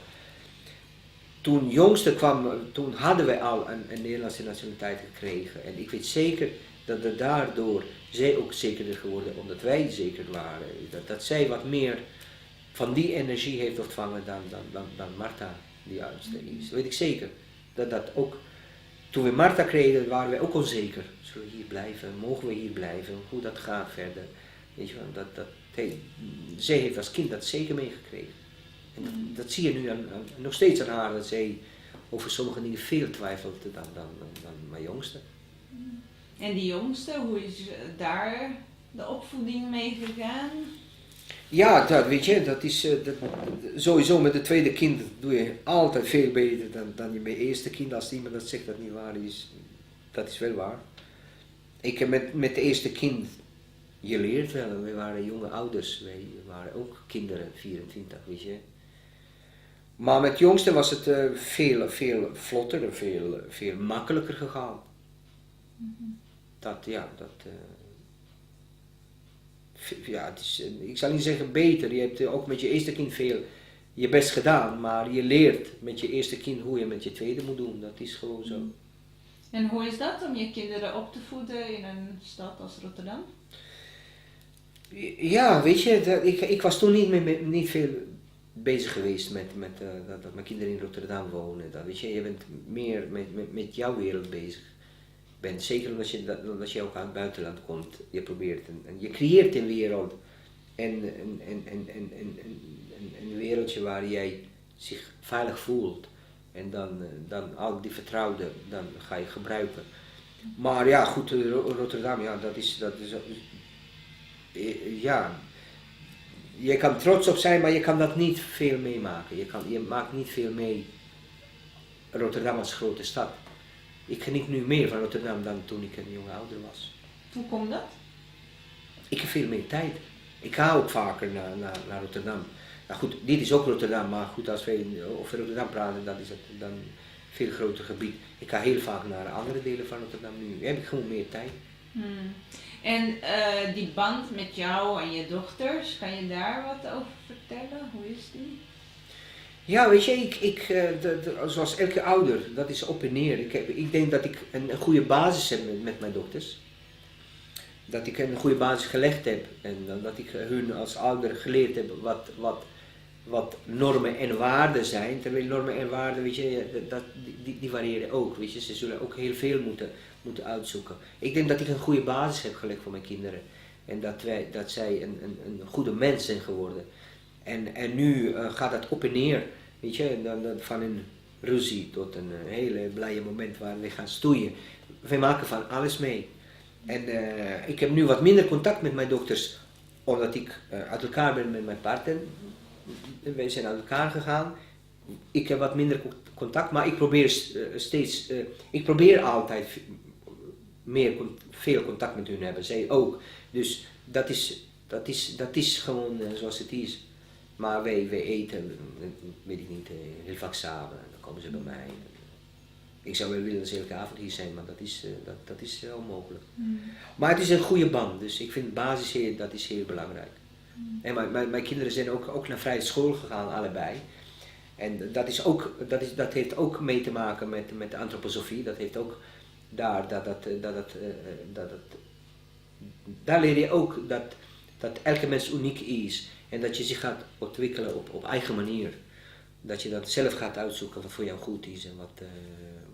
Toen jongste kwam, toen hadden wij al een Nederlandse nationaliteit gekregen. En ik weet zeker dat er daardoor zij ook zekerder geworden, omdat wij zeker waren. Dat zij wat meer van die energie heeft ontvangen dan Marta, die oudste is. Dat weet ik zeker. Dat ook, toen we Marta kregen, waren wij ook onzeker. Zullen we hier blijven? Mogen we hier blijven? Hoe dat gaat verder? Weet je wel, zij heeft als kind dat zeker meegekregen. En dat zie je nu nog steeds aan haar, dat zij over sommige dingen veel twijfelt dan mijn jongste. En die jongste, hoe is daar de opvoeding mee gegaan? Ja, weet je, dat is sowieso met het tweede kind doe je altijd veel beter dan je met je eerste kind. Als iemand dat zegt dat niet waar is, dat is wel waar. Ik heb met het eerste kind, je leert wel, wij waren jonge ouders, wij waren ook kinderen, 24, weet je. Maar met het jongste was het veel vlotter en veel makkelijker gegaan. ja, het is, ik zal niet zeggen beter, je hebt ook met je eerste kind veel je best gedaan, maar je leert met je eerste kind hoe je met je tweede moet doen, dat is gewoon zo. En hoe is dat om je kinderen op te voeden in een stad als Rotterdam? Ja, weet je, ik was toen niet veel bezig geweest dat mijn kinderen in Rotterdam wonen. Dat, weet je bent meer met jouw wereld bezig. Zeker omdat je ook uit het buitenland komt. Je probeert en je creëert een wereld. En een wereldje waar jij zich veilig voelt. En dan al die vertrouwde, dan ga je gebruiken. Maar ja, goed, Rotterdam, ja, dat is ja, je kan trots op zijn, maar je kan dat niet veel meemaken. Je maakt niet veel mee Rotterdam als grote stad. Ik geniet nu meer van Rotterdam dan toen ik een jonge ouder was. Hoe komt dat? Ik heb veel meer tijd. Ik ga ook vaker naar Rotterdam. Nou goed, dit is ook Rotterdam, maar goed, als we over Rotterdam praten, dan is het dan een veel groter gebied. Ik ga heel vaak naar andere delen van Rotterdam nu. Heb ik gewoon meer tijd. En die band met jou en je dochters, kan je daar wat over vertellen? Hoe is die? Ja, weet je, zoals elke ouder, dat is op en neer. Ik denk dat ik een goede basis heb met mijn dochters. Dat ik een goede basis gelegd heb en dat ik hun als ouder geleerd heb wat normen en waarden zijn. Terwijl normen en waarden, weet je, die variëren ook. Weet je, ze zullen ook heel veel moeten uitzoeken. Ik denk dat ik een goede basis heb gelegd voor mijn kinderen. En dat zij een goede mens zijn geworden. En nu gaat dat op en neer, weet je, van een ruzie tot een hele blije moment waar we gaan stoeien. We maken van alles mee. En ik heb nu wat minder contact met mijn dochters, omdat ik uit elkaar ben met mijn partner. Wij zijn uit elkaar gegaan. Ik heb wat minder contact, maar ik probeer altijd veel contact met hun hebben. Zij ook. Dus dat is gewoon zoals het is. Maar wij eten, weet ik niet, heel vaak samen. Dan komen ze bij mij. Ik zou wel willen dat ze elke avond hier zijn, maar dat is onmogelijk. Maar het is een goede band, dus ik vind basis dat is heel belangrijk. En mijn kinderen zijn ook naar vrije school gegaan, allebei. En dat heeft ook mee te maken met de antroposofie. Dat heeft ook daar leer je ook dat elke mens uniek is. En dat je zich gaat ontwikkelen op eigen manier. Dat je dat zelf gaat uitzoeken wat voor jou goed is en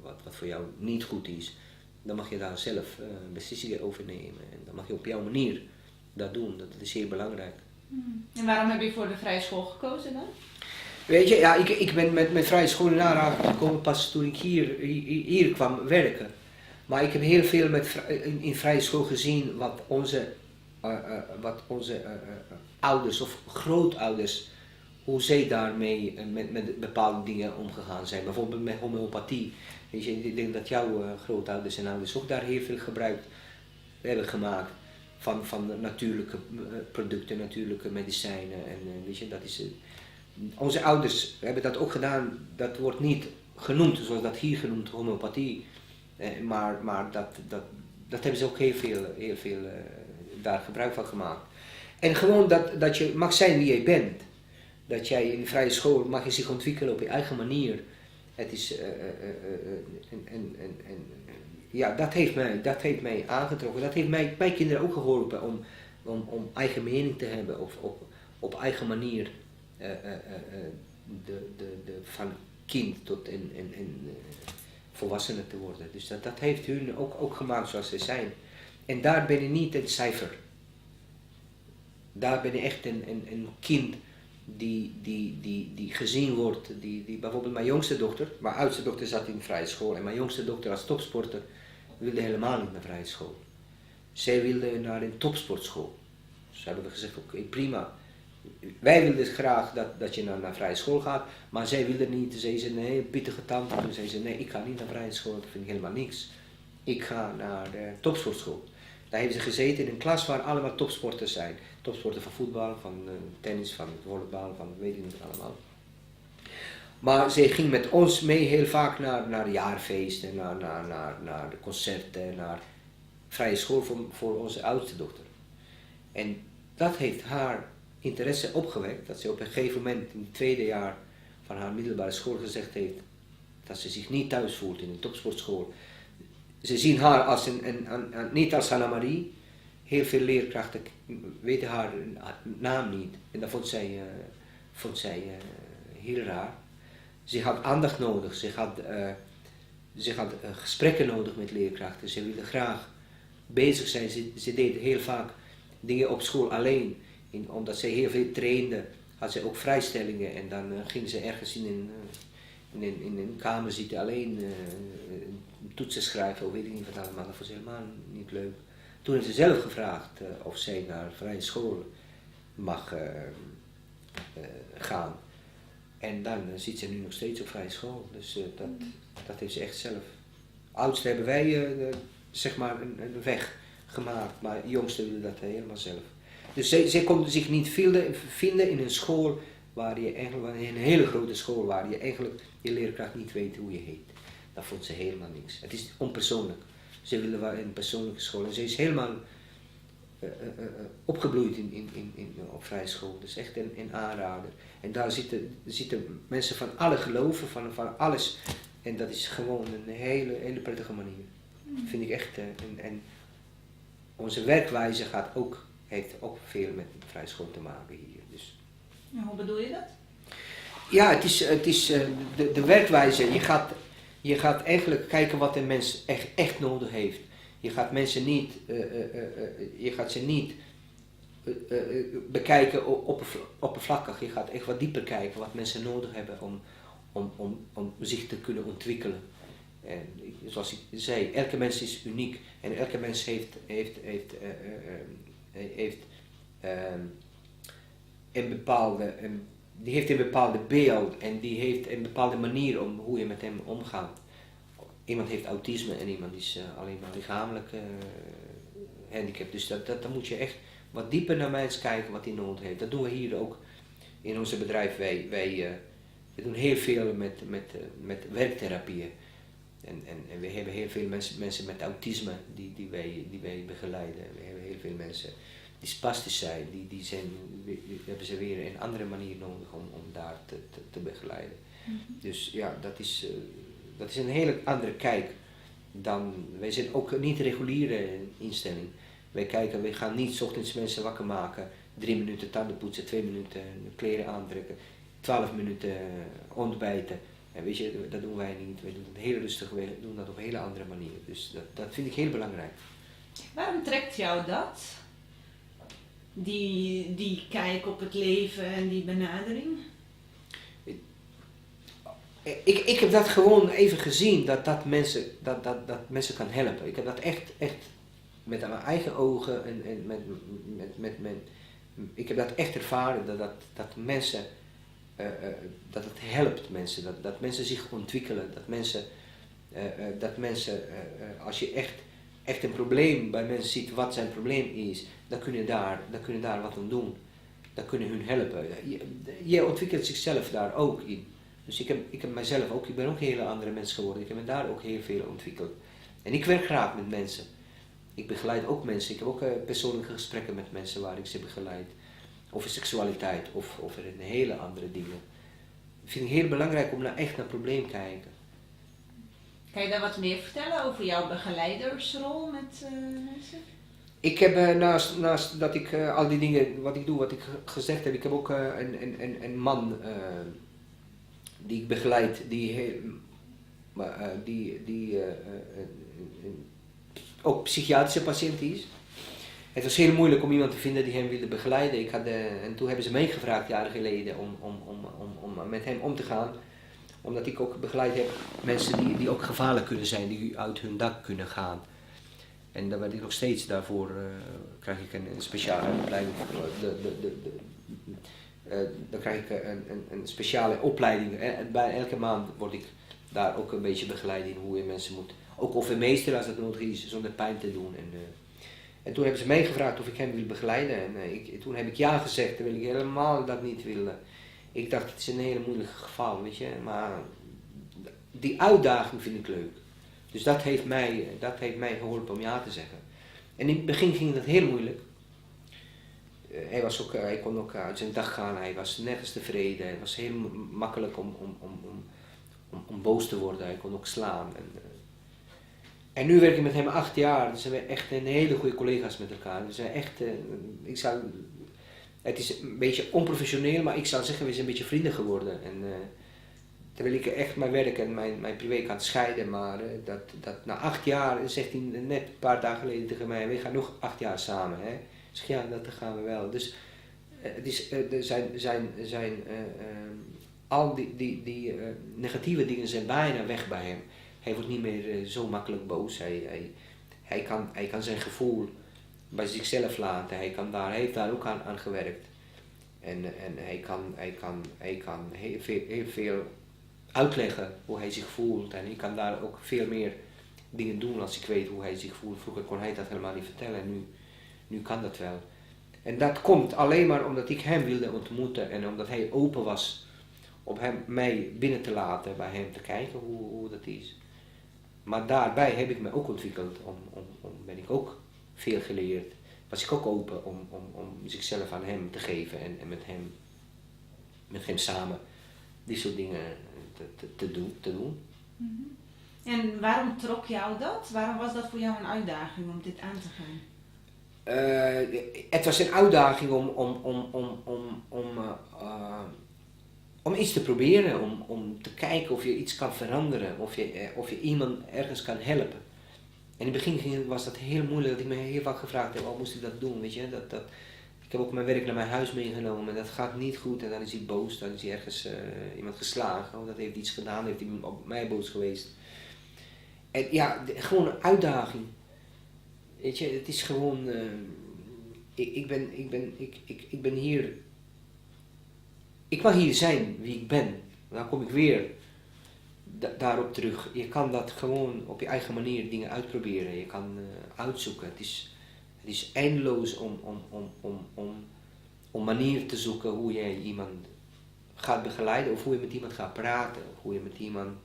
wat voor jou niet goed is. Dan mag je daar zelf beslissingen over nemen. En dan mag je op jouw manier dat doen. Dat is heel belangrijk. En waarom heb je voor de vrije school gekozen dan? Weet je, ja, ik ben met vrije school in aanraking gekomen pas toen ik hier kwam werken. Maar ik heb heel veel in vrije school gezien wat onze ouders of grootouders, hoe zij daarmee met bepaalde dingen omgegaan zijn. Bijvoorbeeld met homeopathie. Weet je, ik denk dat jouw grootouders en ouders ook daar heel veel gebruik hebben gemaakt van natuurlijke producten, natuurlijke medicijnen. En weet je, dat is onze ouders hebben dat ook gedaan. Dat wordt niet genoemd zoals dat hier genoemd, homeopathie. Maar dat hebben ze ook heel veel daar gebruik van gemaakt. En gewoon dat je mag zijn wie jij bent. Dat jij in de vrije school mag je zich ontwikkelen op je eigen manier. Het is, ja, dat heeft mij aangetrokken. Dat heeft mijn kinderen ook geholpen om eigen mening te hebben. Of op eigen manier van kind tot een volwassene te worden. Dus dat heeft hun ook gemaakt zoals ze zijn. En daar ben je niet een cijfer. Daar ben je echt een kind die gezien wordt. Die bijvoorbeeld mijn jongste dochter, mijn oudste dochter zat in vrije school en mijn jongste dochter als topsporter wilde helemaal niet naar vrije school. Zij wilde naar een topsportschool. Dus hebben we gezegd, oké, prima. Wij wilden graag dat je naar vrije school gaat, maar zij wilde niet. Zij zei nee, pittige tante. Toen zei ze nee, ik ga niet naar vrije school, dat vind ik helemaal niks. Ik ga naar de topsportschool. Daar heeft ze gezeten in een klas waar allemaal topsporters zijn. Topsporten van voetbal, van tennis, van volleybal, van weet ik niet allemaal. Maar zij ging met ons mee heel vaak naar jaarfeesten, naar de concerten, naar vrije school voor onze oudste dochter. En dat heeft haar interesse opgewekt, dat ze op een gegeven moment in het tweede jaar van haar middelbare school gezegd heeft dat ze zich niet thuis voelt in een topsportschool. Ze zien haar als niet als Anna-Marie. Heel veel leerkrachten weten haar naam niet. En dat vond zij heel raar. Ze had aandacht nodig. Ze had gesprekken nodig met leerkrachten. Ze wilde graag bezig zijn. Ze deed heel vaak dingen op school alleen. Omdat zij heel veel trainde, had ze ook vrijstellingen. En dan ging ze ergens in een kamer zitten alleen toetsen schrijven of weet ik niet wat allemaal. Dat vond ze helemaal niet leuk. Toen heeft ze zelf gevraagd of zij naar vrije school mag gaan. En dan zit ze nu nog steeds op vrije school. Dus dat heeft ze echt zelf. Oudste hebben wij zeg maar een weg gemaakt, maar de jongste wilde dat helemaal zelf. Dus zij kon zich niet vinden in een school waar je eigenlijk, in een hele grote school waar je eigenlijk je leerkracht niet weet hoe je heet. Dat vond ze helemaal niks. Het is onpersoonlijk. Ze wilde wel een persoonlijke school en ze is helemaal opgebloeid op vrije school. Dus echt een aanrader. En daar zitten mensen van alle geloven, van alles. En dat is gewoon een hele prettige manier. Vind ik echt. En onze werkwijze heeft ook veel met de vrije school te maken hier. Dus. Hoe bedoel je dat? Ja, het is de werkwijze. Je gaat eigenlijk kijken wat een mens echt nodig heeft. Je gaat mensen niet, je gaat ze niet bekijken oppervlakkig. Je gaat echt wat dieper kijken wat mensen nodig hebben om zich te kunnen ontwikkelen. En zoals ik zei, elke mens is uniek en elke mens heeft een bepaalde beeld en die heeft een bepaalde manier om hoe je met hem omgaat. Iemand heeft autisme en iemand is alleen maar lichamelijk handicap. Dus dan moet je echt wat dieper naar mensen kijken wat hij nodig heeft. Dat doen we hier ook in ons bedrijf. Wij doen heel veel met werktherapieën. En we hebben heel veel mensen met autisme die wij begeleiden. We hebben heel veel mensen die spastisch zijn, die hebben ze weer een andere manier nodig om daar te begeleiden. Mm-hmm. Dus ja, dat is een hele andere kijk dan, wij zijn ook niet reguliere instelling. Wij gaan niet 's ochtends mensen wakker maken, 3 minuten tanden poetsen, 2 minuten kleren aantrekken, 12 minuten ontbijten. En weet je, dat doen wij niet. Wij doen het heel rustig, wij doen dat op een hele andere manier. Dus dat vind ik heel belangrijk. Waarom trekt jou dat? Die kijk op het leven en die benadering? Ik heb dat gewoon even gezien, dat mensen kan helpen. Ik heb dat echt met mijn eigen ogen en ik heb dat echt ervaren, dat mensen, dat het helpt mensen, dat mensen zich ontwikkelen, dat mensen als je echt een probleem bij mensen ziet wat zijn probleem is, dan kun je daar wat aan doen. Dan kunnen hun helpen. Je ontwikkelt zichzelf daar ook in. Dus ik heb mijzelf ook, ik ben ook een hele andere mens geworden. Ik heb me daar ook heel veel ontwikkeld. En ik werk graag met mensen. Ik begeleid ook mensen. Ik heb ook persoonlijke gesprekken met mensen waar ik ze begeleid. Over seksualiteit of over een hele andere dingen. Ik vind het heel belangrijk om echt naar het probleem te kijken. Kan je daar wat meer vertellen over jouw begeleidersrol met mensen? Ik heb naast dat ik al die dingen wat ik doe, wat ik gezegd heb, ik heb ook een man die ik begeleid, die ook psychiatrische patiënt is. Het was heel moeilijk om iemand te vinden die hem wilde begeleiden. En toen hebben ze mij gevraagd, jaren geleden, om met hem om te gaan. Omdat ik ook begeleid heb mensen die ook gevaarlijk kunnen zijn, die uit hun dak kunnen gaan. En dan werd ik nog steeds daarvoor, krijg ik een speciale opleiding. Dan krijg ik een speciale opleiding. En bij elke maand word ik daar ook een beetje begeleid in hoe je mensen moet. Ook overmeesteren als dat nodig is, zonder pijn te doen. En toen hebben ze mij gevraagd of ik hem wil begeleiden. En toen heb ik ja gezegd, terwijl ik helemaal dat niet wilde. Ik dacht, het is een hele moeilijk geval, weet je. Maar die uitdaging vind ik leuk. Dus dat heeft mij geholpen om ja te zeggen. En in het begin ging dat heel moeilijk. Hij kon ook uit zijn dag gaan, hij was nergens tevreden. Het was heel makkelijk om boos te worden, hij kon ook slaan. En nu werk ik met hem 8 jaar, dus zijn we echt een hele goede collega's met elkaar. We zijn echt, het is een beetje onprofessioneel, maar ik zou zeggen, we zijn een beetje vrienden geworden. En terwijl ik echt mijn werk en mijn privé kan scheiden, maar dat na 8 jaar, zegt hij net een paar dagen geleden tegen mij, we gaan nog 8 jaar samen. Hè? Ik zeg, ja, dat gaan we wel. Dus het is, al die negatieve dingen zijn bijna weg bij hem. Hij wordt niet meer zo makkelijk boos. Hij kan zijn gevoel bij zichzelf laten. Hij heeft daar ook aan gewerkt. En hij kan heel veel uitleggen hoe hij zich voelt. En ik kan daar ook veel meer dingen doen als ik weet hoe hij zich voelt. Vroeger kon hij dat helemaal niet vertellen. Nu kan dat wel. En dat komt alleen maar omdat ik hem wilde ontmoeten. En omdat hij open was om mij binnen te laten, bij hem te kijken hoe dat is. Maar daarbij heb ik me ook ontwikkeld, ben ik ook veel geleerd. Was ik ook open om zichzelf aan hem te geven en met hem samen die soort dingen te doen. Mm-hmm. En waarom trok jou dat? Waarom was dat voor jou een uitdaging om dit aan te gaan? Het was een uitdaging om iets te proberen, om te kijken of je iets kan veranderen, of je iemand ergens kan helpen. En in het begin was dat heel moeilijk, dat ik me heel vaak gevraagd heb, moest ik dat doen, weet je. Ik heb ook mijn werk naar mijn huis meegenomen en dat gaat niet goed en dan is hij boos, dan is hij ergens iemand geslagen, dat heeft iets gedaan, heeft hij op mij boos geweest. En ja, gewoon een uitdaging. Weet je, het is gewoon, ik ben hier, ik wil hier zijn wie ik ben. Dan kom ik weer daarop terug. Je kan dat gewoon op je eigen manier dingen uitproberen. Je kan uitzoeken. Het is eindeloos om manieren te zoeken hoe je iemand gaat begeleiden of hoe je met iemand gaat praten. Of hoe je met iemand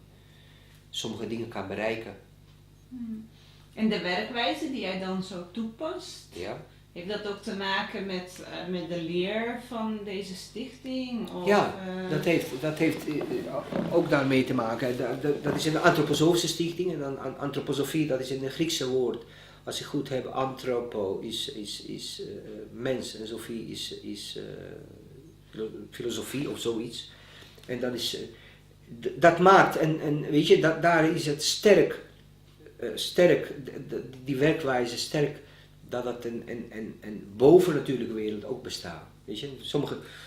sommige dingen kan bereiken. En de werkwijze die jij dan zo toepast, Ja. heeft dat ook te maken met de leer van deze stichting? Of, Ja, dat heeft ook daarmee te maken. Dat is een antroposofische stichting en dan antroposofie, dat is een Griekse woord. Als je goed hebt, antropo is mens en sofie is filosofie of zoiets. En dan is dat maakt, en weet je, daar is het sterk, die werkwijze sterk, dat het een bovennatuurlijke wereld ook bestaat. Weet je?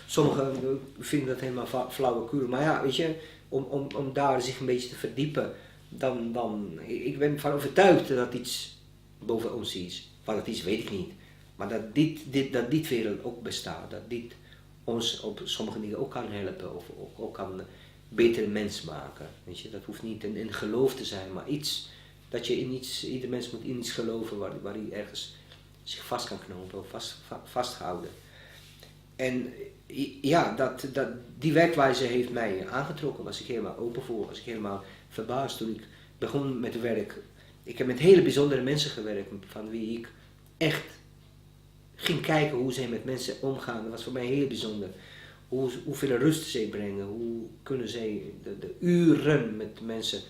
Sommigen vinden dat helemaal flauwekul, maar ja, weet je, om daar zich een beetje te verdiepen, dan ik ben van overtuigd dat iets boven ons is. Wat het is, weet ik niet. Maar dat dit wereld ook bestaat, dat dit ons op sommige dingen ook kan helpen, of ook kan betere mens maken. Weet je? Dat hoeft niet een geloof te zijn, maar iets, dat je in iets, ieder mens moet in iets geloven waar hij ergens zich vast kan knopen of vasthouden. En ja, die werkwijze heeft mij aangetrokken, was ik helemaal open voor, was ik helemaal verbaasd toen ik begon met werk. Ik heb met hele bijzondere mensen gewerkt, van wie ik echt ging kijken hoe zij met mensen omgaan. Dat was voor mij heel bijzonder. Hoeveel rust zij brengen, hoe kunnen zij de uren met mensen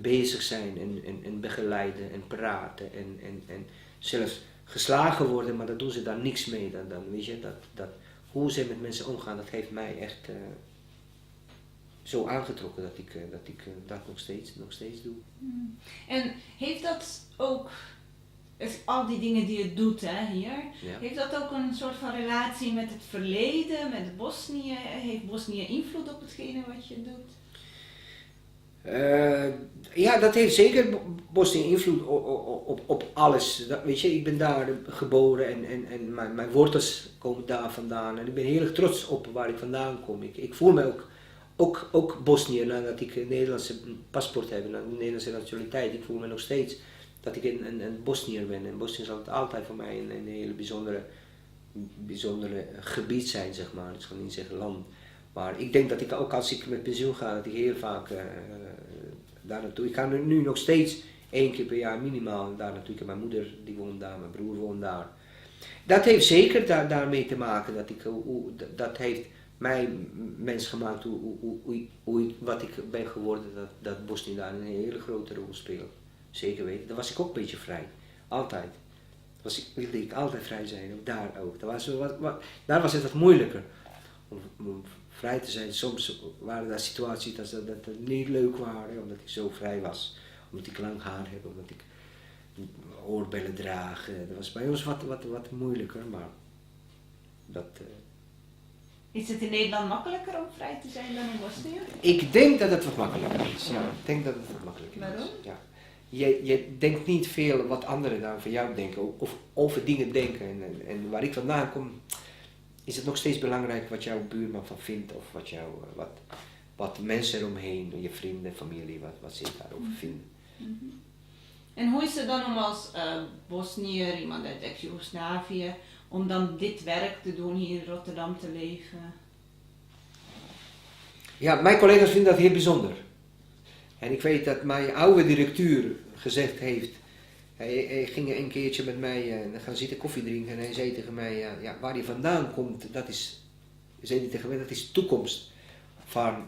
bezig zijn en begeleiden en praten en zelfs geslagen worden, maar daar doen ze daar niks mee. Dan weet je, hoe ze met mensen omgaan, dat heeft mij echt zo aangetrokken dat ik dat nog steeds doe. En heeft dat ook, al die dingen die je doet hier, Ja. heeft dat ook een soort van relatie met het verleden, met Bosnië? Heeft Bosnië invloed op hetgene wat je doet? Ja, dat heeft zeker Bosnië invloed op alles. Weet je, ik ben daar geboren en mijn wortels komen daar vandaan. En ik ben heel erg trots op waar ik vandaan kom. Ik voel me ook Bosniër nadat ik een Nederlandse paspoort heb, een Nederlandse nationaliteit. Ik voel me nog steeds dat ik een Bosniër ben. En Bosnië zal altijd voor mij een hele bijzondere gebied zijn, zeg maar. Ik zal niet zeggen land. Maar ik denk dat ik ook als ik met pensioen ga, dat ik heel vaak daar naartoe. Ik ga nu nog steeds 1 keer per jaar minimaal daar naartoe. Ik heb mijn moeder die woont daar, mijn broer woont daar. Dat heeft zeker daarmee te maken dat heeft mij mens gemaakt wat ik ben geworden, dat Bosnië daar een hele grote rol speelt. Zeker weten. Daar was ik ook een beetje vrij. Altijd. Wilde ik altijd vrij zijn, ook daar ook. Daar was het wat moeilijker om vrij te zijn. Soms waren er situaties dat het niet leuk waren, omdat ik zo vrij was. Omdat ik lang haar heb, omdat ik oorbellen draag. Dat was bij ons wat moeilijker, maar dat... Is het in Nederland makkelijker om vrij te zijn dan in Bosnië? Ik denk dat het wat makkelijker is. Ja, ik denk dat het wat makkelijker is. Waarom? Ja. Je denkt niet veel wat anderen dan van jou denken of over dingen denken. En waar ik vandaan kom, is het nog steeds belangrijk wat jouw buurman van vindt of wat mensen eromheen, je vrienden, familie, wat ze daarover vinden. Mm-hmm. En hoe is het dan om als Bosniër, iemand uit ex-Joegoslavië, om dan dit werk te doen, hier in Rotterdam te leven? Ja, mijn collega's vinden dat heel bijzonder. En ik weet dat mijn oude directeur gezegd heeft, hij ging een keertje met mij gaan zitten koffie drinken en hij zei tegen mij, waar hij vandaan komt, zei hij tegen mij, dat is toekomst van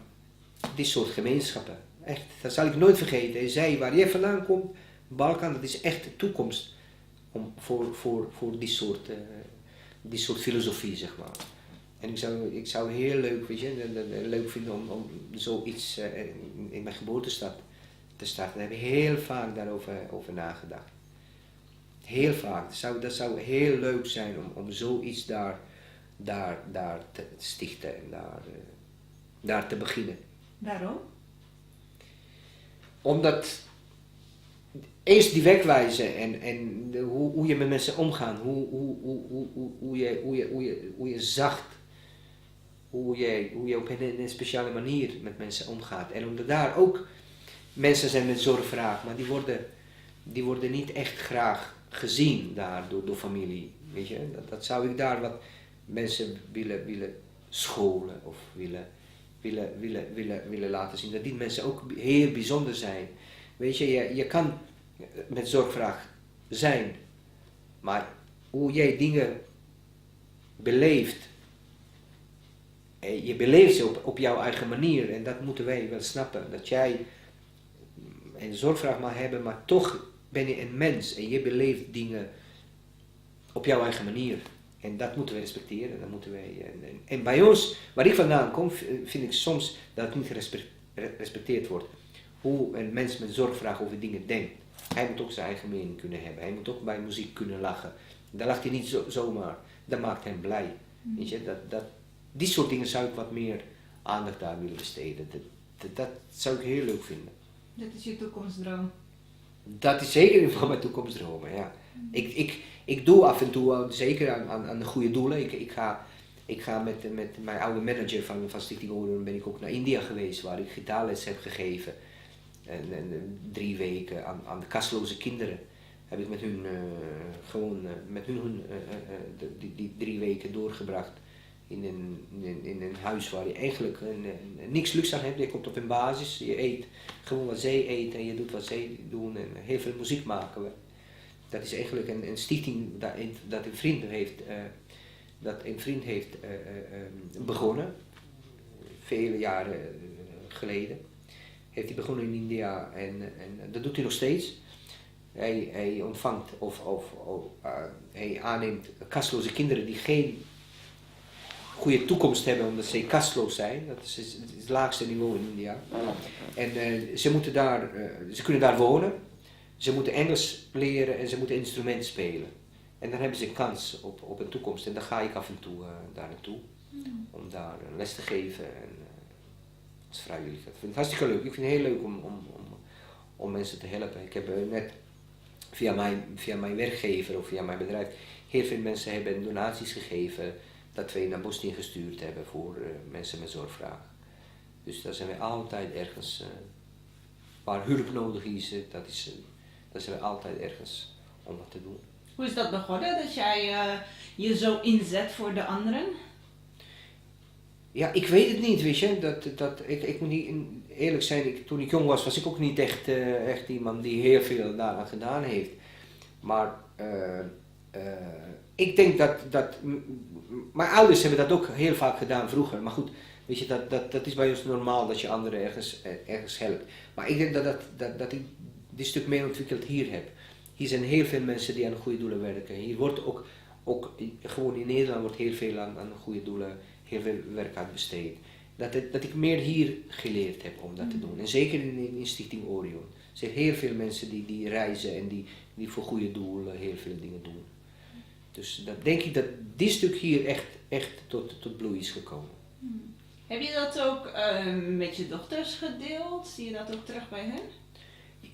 dit soort gemeenschappen. Echt, dat zal ik nooit vergeten. Hij zei, waar jij vandaan komt, Balkan, dat is echt de toekomst voor die soort filosofie, zeg maar. En ik zou heel leuk, leuk vinden om zoiets in mijn geboortestad te starten. Daar heb ik heel vaak daarover nagedacht. Heel vaak. Dat zou heel leuk zijn om zoiets daar te stichten en daar te beginnen. Waarom? Omdat eerst die werkwijze en hoe je met mensen omgaat, hoe je zacht, hoe je op een speciale manier met mensen omgaat. En omdat daar ook mensen zijn met zorgvraag, maar die worden niet echt graag gezien daar door familie. Weet je? Dat zou ik daar wat mensen willen scholen of willen laten zien. Dat die mensen ook heel bijzonder zijn. Weet je, je kan met zorgvraag zijn, maar hoe jij dingen beleeft, je beleeft ze op jouw eigen manier en dat moeten wij wel snappen. Dat jij een zorgvraag mag hebben, maar toch ben je een mens en je beleeft dingen op jouw eigen manier. En dat moeten we respecteren. Dat moeten wij, en bij ons, waar ik vandaan kom, vind ik soms dat het niet gerespecteerd wordt. Hoe een mens met zorgvraag over dingen denkt. Hij moet ook zijn eigen mening kunnen hebben. Hij moet ook bij muziek kunnen lachen. Dan lacht hij niet zomaar. Dat maakt hem blij. Weet je, die soort dingen zou ik wat meer aandacht daar willen besteden. Dat zou ik heel leuk vinden. Dat is je toekomstdroom? Dat is zeker een van mijn toekomstdromen, ja. Ik doe af en toe zeker aan de goede doelen. Ik ga met mijn oude manager van Stichting Oorlog ben ik ook naar India geweest, waar ik gitaarles heb gegeven. En 3 weken aan de kasteloze kinderen heb ik met hun die 3 weken doorgebracht in een huis waar je eigenlijk niks luxe aan hebt. Je komt op een basis, je eet gewoon wat zij eten en je doet wat zij doen en heel veel muziek maken we. Dat is eigenlijk een stichting dat een vriend heeft begonnen, vele jaren geleden. Heeft hij begonnen in India en dat doet hij nog steeds. Hij ontvangt hij aanneemt kasteloze kinderen die geen goede toekomst hebben omdat ze kasteloos zijn. Dat is het laagste niveau in India. En ze kunnen daar wonen. Ze moeten Engels leren en ze moeten instrumenten spelen. En dan hebben ze een kans op een toekomst. En dan ga ik af en toe daar naartoe. Om daar les te geven. En, als vrijwilliger. Ik vind het hartstikke leuk. Ik vind het heel leuk om mensen te helpen. Ik heb net via mijn werkgever of via mijn bedrijf heel veel mensen hebben donaties gegeven dat wij naar Bosnië gestuurd hebben voor mensen met zorgvraag. Dus daar zijn we altijd ergens waar hulp nodig is, daar zijn we altijd ergens om wat te doen. Hoe is dat begonnen, dat jij je zo inzet voor de anderen? Ja, ik weet het niet, weet je. Ik moet niet eerlijk zijn, toen ik jong was ik ook niet echt iemand die heel veel daaraan gedaan heeft. Maar ik denk dat mijn ouders hebben dat ook heel vaak gedaan vroeger. Maar goed, weet je, dat is bij ons normaal dat je anderen ergens helpt. Maar ik denk dat ik dit stuk meer ontwikkeld hier heb. Hier zijn heel veel mensen die aan goede doelen werken. Hier wordt ook gewoon in Nederland wordt heel veel aan goede doelen, heel veel werk aan besteed. Dat ik meer hier geleerd heb om dat te doen. En zeker in Stichting Orion. Er zijn heel veel mensen die reizen en die voor goede doelen heel veel dingen doen. Dus dat denk ik dat dit stuk hier echt tot bloei is gekomen. Heb je dat ook met je dochters gedeeld? Zie je dat ook terug bij hen?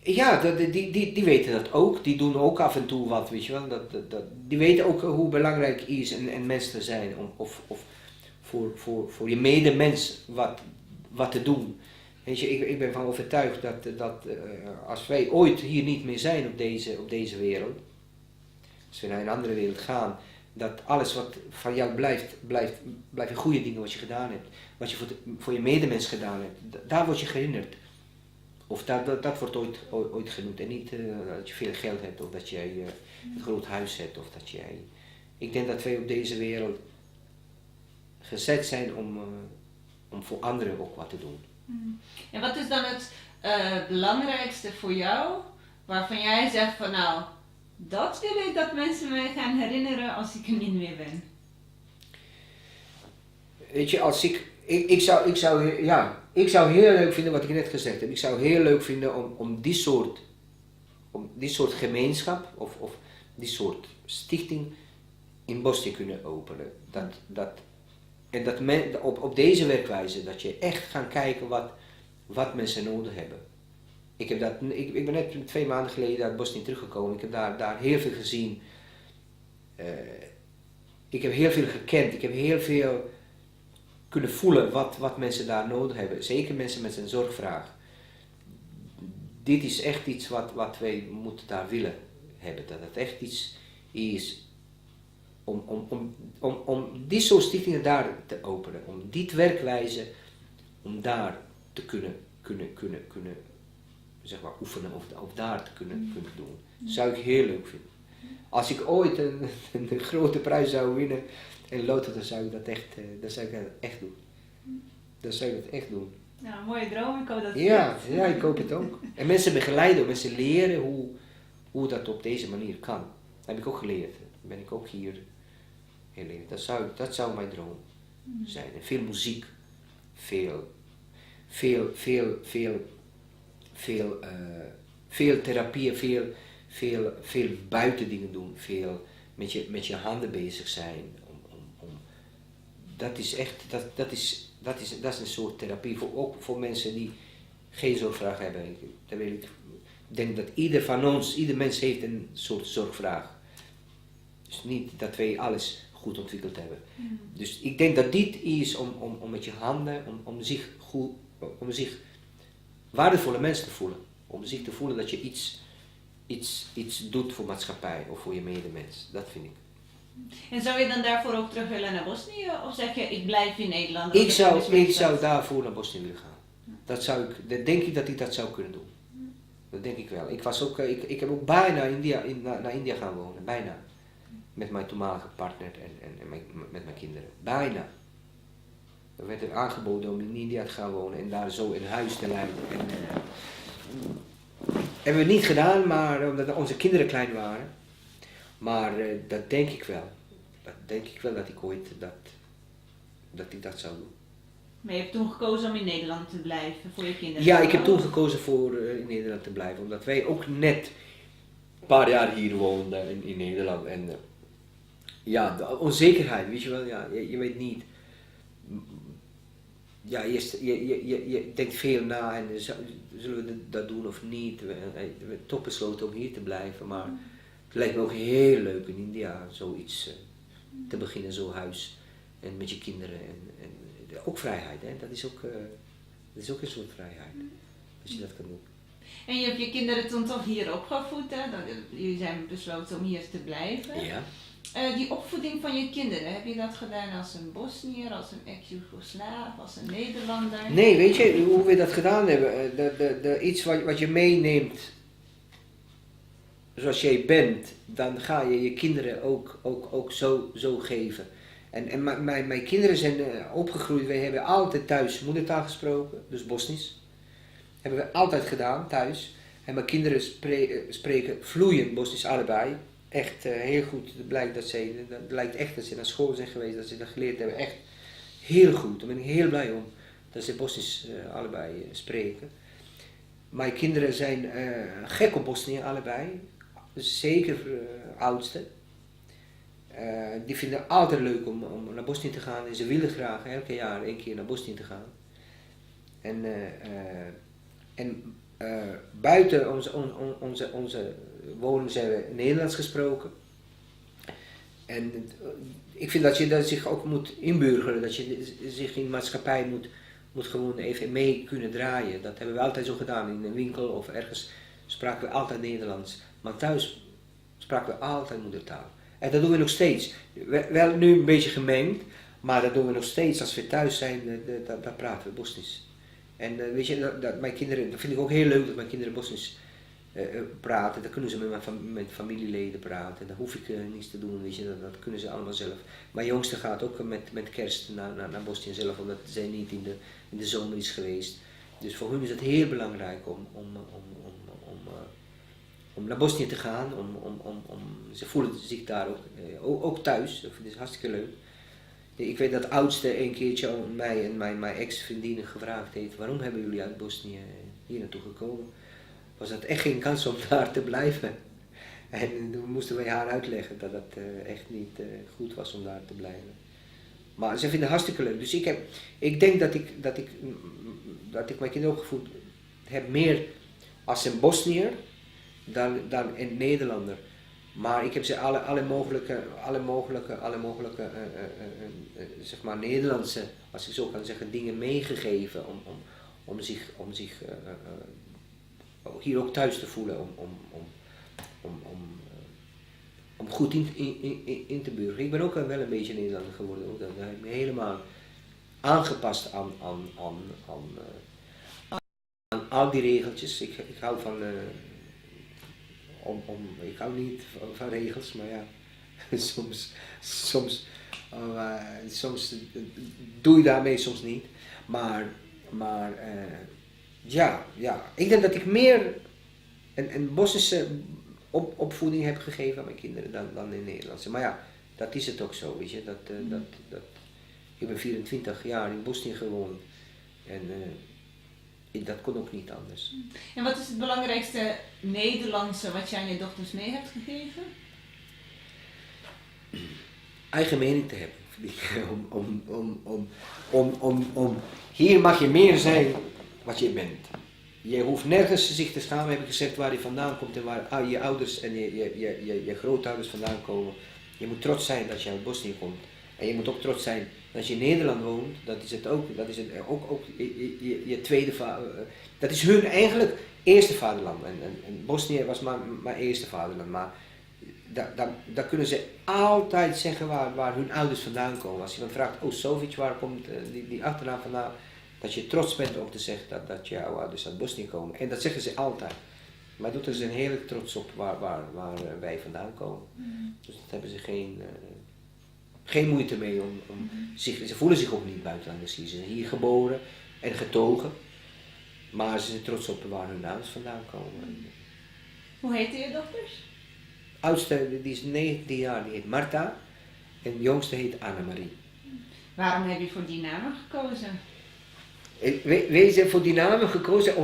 Ja, die weten dat ook. Die doen ook af en toe wat, weet je wel. Die weten ook hoe belangrijk het is en mens te zijn. Of voor je medemens wat te doen. Weet je, ik ben van overtuigd dat als wij ooit hier niet meer zijn op deze wereld, als we naar een andere wereld gaan, dat alles wat van jou blijven goede dingen wat je gedaan hebt, wat je voor je medemens gedaan hebt, daar word je herinnerd. Of dat wordt ooit genoemd en niet dat je veel geld hebt of dat jij een groot huis hebt of dat jij... Ik denk dat wij op deze wereld gezet zijn om voor anderen ook wat te doen. En wat is dan het belangrijkste voor jou, waarvan jij zegt van nou, dat wil ik dat mensen mij gaan herinneren als ik er niet meer ben? Weet je, als ik zou heel leuk vinden wat ik net gezegd heb. Ik zou heel leuk vinden om die soort gemeenschap of die soort stichting in Bosnië kunnen openen. En dat op deze werkwijze, dat je echt gaan kijken wat mensen nodig hebben. Ik ben net 2 maanden geleden uit Bosnië teruggekomen. Ik heb daar heel veel gezien. Ik heb heel veel gekend. Ik heb heel veel kunnen voelen wat mensen daar nodig hebben. Zeker mensen met een zorgvraag. Dit is echt iets wat wij moeten daar willen hebben. Dat het echt iets is om die soort stichtingen daar te openen. Om die werkwijze, om daar te kunnen zeg maar, oefenen of daar te kunnen doen. Dat zou ik heel leuk vinden. Als ik ooit een grote prijs zou winnen en loten, dan zou ik dat echt doen. Dan zou ik dat echt doen. Nou, een mooie droom. Ik hoop dat het ja, ik hoop het ook. En mensen begeleiden, mensen leren hoe dat op deze manier kan. Dat heb ik ook geleerd. Dan ben ik ook hier geleerd. Dat zou mijn droom zijn. En veel muziek, veel therapie, veel buitendingen doen, veel met je handen bezig zijn. Dat is echt, dat is een soort therapie, ook voor mensen die geen zorgvraag hebben. Ik denk dat ieder mens heeft een soort zorgvraag. Dus niet dat wij alles goed ontwikkeld hebben. Dus ik denk dat dit is om met je handen, om zich waardevolle mensen te voelen. Om zich te voelen dat je iets doet voor maatschappij of voor je medemens. Dat vind ik. En zou je dan daarvoor ook terug willen naar Bosnië? Of zeg je, ik blijf in Nederland? Ik zou daarvoor naar Bosnië willen gaan. Dat denk ik dat ik dat zou kunnen doen. Dat denk ik wel. Ik heb ook bijna naar India gaan wonen. Bijna. Met mijn toenmalige partner en met mijn kinderen. Bijna. Er werd er aangeboden om in India te gaan wonen en daar zo een huis te leiden. Hebben we niet gedaan, maar omdat onze kinderen klein waren. Maar dat denk ik wel. Dat denk ik wel dat ik ooit dat zou doen. Maar je hebt toen gekozen om in Nederland te blijven voor je kinderen? Ja, ik heb toen gekozen voor in Nederland te blijven. Omdat wij ook net een paar jaar hier woonden in Nederland. En ja, de onzekerheid, weet je wel. Ja, je weet niet. Ja, je denkt veel na en zullen we dat doen of niet. We hebben toch besloten om hier te blijven. Maar het lijkt me ook heel leuk in India zoiets te beginnen, zo'n huis. En met je kinderen. En ook vrijheid, hè? Dat is ook een soort vrijheid. Als je dat kan doen. En je hebt je kinderen toen toch hier opgevoed, hè? Jullie zijn besloten om hier te blijven. Ja. Die opvoeding van je kinderen, heb je dat gedaan als een Bosniër, als een ex-Joegoslaaf, als een Nederlander? Nee, weet je hoe we dat gedaan hebben? Iets wat je meeneemt zoals jij bent, dan ga je je kinderen ook zo geven. En mijn kinderen zijn opgegroeid, wij hebben altijd thuis moedertaal gesproken, dus Bosnisch. Hebben we altijd gedaan thuis. En mijn kinderen spreken vloeiend Bosnisch allebei. Echt heel goed. Het lijkt echt dat ze naar school zijn geweest, dat ze dat geleerd hebben. Echt heel goed. Daar ben ik heel blij om dat ze Bosnisch allebei spreken. Mijn kinderen zijn gek op Bosnië allebei. Zeker oudste. Die vinden het altijd leuk om naar Bosnië te gaan. En ze willen graag elke jaar 1 keer naar Bosnië te gaan. En buiten onze woning zijn we Nederlands gesproken. En ik vind dat je dat zich ook moet inburgeren, dat je zich in de maatschappij moet gewoon even mee kunnen draaien. Dat hebben we altijd zo gedaan. In een winkel of ergens spraken we altijd Nederlands. Maar thuis spraken we altijd moedertaal. En dat doen we nog steeds. Wel nu een beetje gemengd, maar dat doen we nog steeds. Als we thuis zijn, dan praten we Bosnisch. En weet je, dat mijn kinderen, dat vind ik ook heel leuk dat mijn kinderen Bosnisch praten. Dan kunnen ze met familieleden praten. Dan hoef ik niets te doen, weet je, dat kunnen ze allemaal zelf. Mijn jongste gaat ook met kerst naar Bosnië zelf, omdat zij niet in de zomer is geweest. Dus voor hun is het heel belangrijk om naar Bosnië te gaan. Ze voelen zich daar ook thuis, dat is hartstikke leuk. Ik weet dat de oudste een keertje mij en mijn ex-vriendin gevraagd heeft: waarom hebben jullie uit Bosnië hier naartoe gekomen? Was dat echt geen kans om daar te blijven. En toen moesten wij haar uitleggen dat het echt niet goed was om daar te blijven. Maar ze vinden het hartstikke leuk. Dus ik denk dat ik mijn kinderen opgevoed heb meer als een Bosniër dan een Nederlander. Maar ik heb ze alle mogelijke zeg maar Nederlandse, als ik zo kan zeggen, dingen meegegeven om zich hier ook thuis te voelen, om goed in te burgeren. Ik ben ook wel een beetje Nederlander geworden, ook. Dat heb ik me helemaal aangepast aan al die regeltjes. Ik hou van ik hou niet van regels, maar ja, soms doe je daarmee, soms niet. Maar ja, ik denk dat ik meer een Bosnische opvoeding heb gegeven aan mijn kinderen dan in Nederlandse. Maar ja, dat is het ook zo, weet je. Ik ben 24 jaar in Bosnië gewoond en dat kon ook niet anders. En wat is het belangrijkste Nederlandse wat je aan je dochters mee hebt gegeven? Eigen mening te hebben. Hier mag je meer zijn wat je bent. Je hoeft nergens zich te schamen, heb ik gezegd, waar je vandaan komt en waar je ouders en je grootouders vandaan komen. Je moet trots zijn dat je uit Bosnië komt. En je moet ook trots zijn dat je in Nederland woont. Dat is het ook. Dat is het ook je tweede vader. Dat is hun eigenlijk eerste vaderland. En Bosnië was mijn eerste vaderland. Maar daar kunnen ze altijd zeggen waar hun ouders vandaan komen. Als je dan vraagt, oh Sovic, waar komt die achternaam vandaan? Dat je trots bent om te zeggen dat jouw ouders uit Bosnië komen. En dat zeggen ze altijd. Maar doet er zijn heel trots op waar wij vandaan komen. Dus dat hebben ze geen moeite mee ze voelen zich ook niet buitenlanders hier. Ze zijn hier geboren en getogen. Maar ze zijn trots op waar hun ouders vandaan komen. Hoe heten je dochters? Oudste, die is 19 jaar, die heet Marta. En de jongste heet Annemarie. Waarom heb je voor die namen gekozen? Wij zijn voor die namen gekozen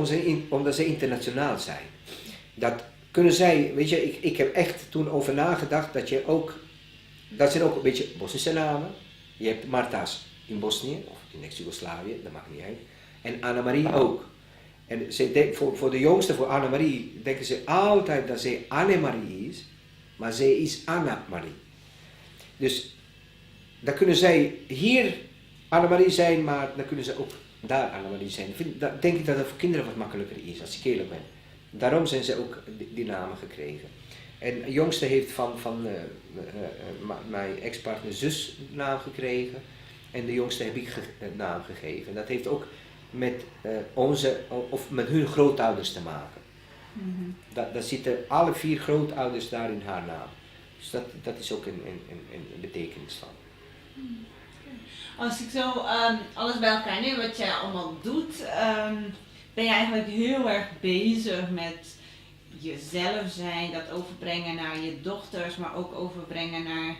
omdat ze internationaal zijn. Dat kunnen zij, weet je, ik heb echt toen over nagedacht dat zijn ook een beetje Bosnische namen. Je hebt Marta's in Bosnië of in ex-Jugoslavië, dat maakt niet uit. En Annemarie ook. En voor de jongste, voor Annemarie, denken ze altijd dat ze Annemarie is, maar ze is Anna-Marie. Dus dan kunnen zij hier Annemarie zijn, maar dan kunnen ze ook daar Annemarie zijn. Denk ik dat het voor kinderen wat makkelijker is als ik eerlijk ben. Daarom zijn ze ook die namen gekregen. En de jongste heeft van mijn ex-partner zus naam gekregen. En de jongste heb ik naam gegeven. En dat heeft ook met met hun grootouders te maken. Daar zitten alle 4 grootouders daar in haar naam. Dus dat is ook een betekenis van. Als ik zo alles bij elkaar neem wat jij allemaal doet, ben je eigenlijk heel erg bezig met jezelf zijn, dat overbrengen naar je dochters, maar ook overbrengen naar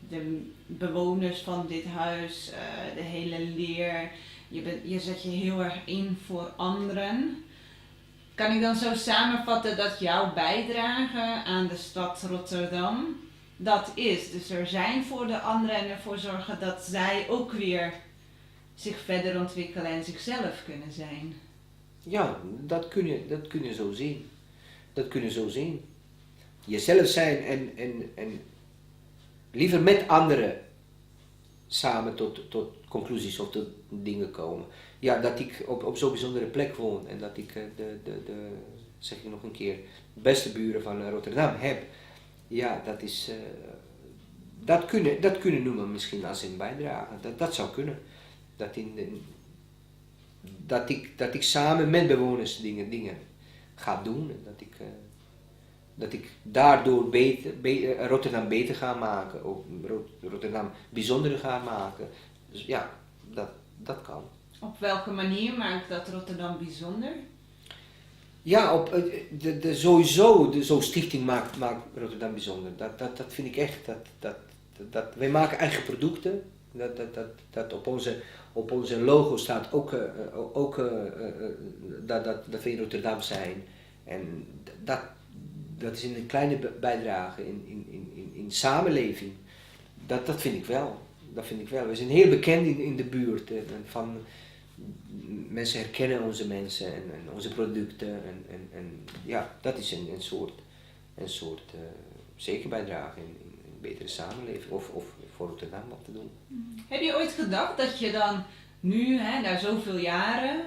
de bewoners van dit huis, de hele leer. Je zet je heel erg in voor anderen. Kan ik dan zo samenvatten dat jouw bijdrage aan de stad Rotterdam dat is? Dus er zijn voor de anderen en ervoor zorgen dat zij ook weer zich verder ontwikkelen en zichzelf kunnen zijn. Ja, dat kun je zo zien. Dat kun je zo zien. Jezelf zijn en liever met anderen samen tot conclusies of tot dingen komen. Ja, dat ik op zo'n bijzondere plek woon en dat ik zeg ik nog een keer, de beste buren van Rotterdam heb. Ja, dat is, dat kunnen noemen misschien als een bijdrage. Dat zou kunnen. Dat ik samen met bewoners dingen ga doen en dat ik daardoor Rotterdam beter ga maken, of Rotterdam bijzonder ga maken. Dus ja, dat kan. Op welke manier maakt dat Rotterdam bijzonder? Ja, sowieso zo'n stichting maakt Rotterdam bijzonder. Dat vind ik echt. Wij maken eigen producten. Dat op onze logo staat ook dat we in Rotterdam zijn. En dat is een kleine bijdrage in samenleving. Dat vind ik wel. We zijn heel bekend in de buurt. Mensen herkennen onze mensen en onze producten. En ja, dat is een soort zeker bijdrage in een betere samenleving. Of voor Rotterdam wat te doen. Heb je ooit gedacht dat je dan nu, na zoveel jaren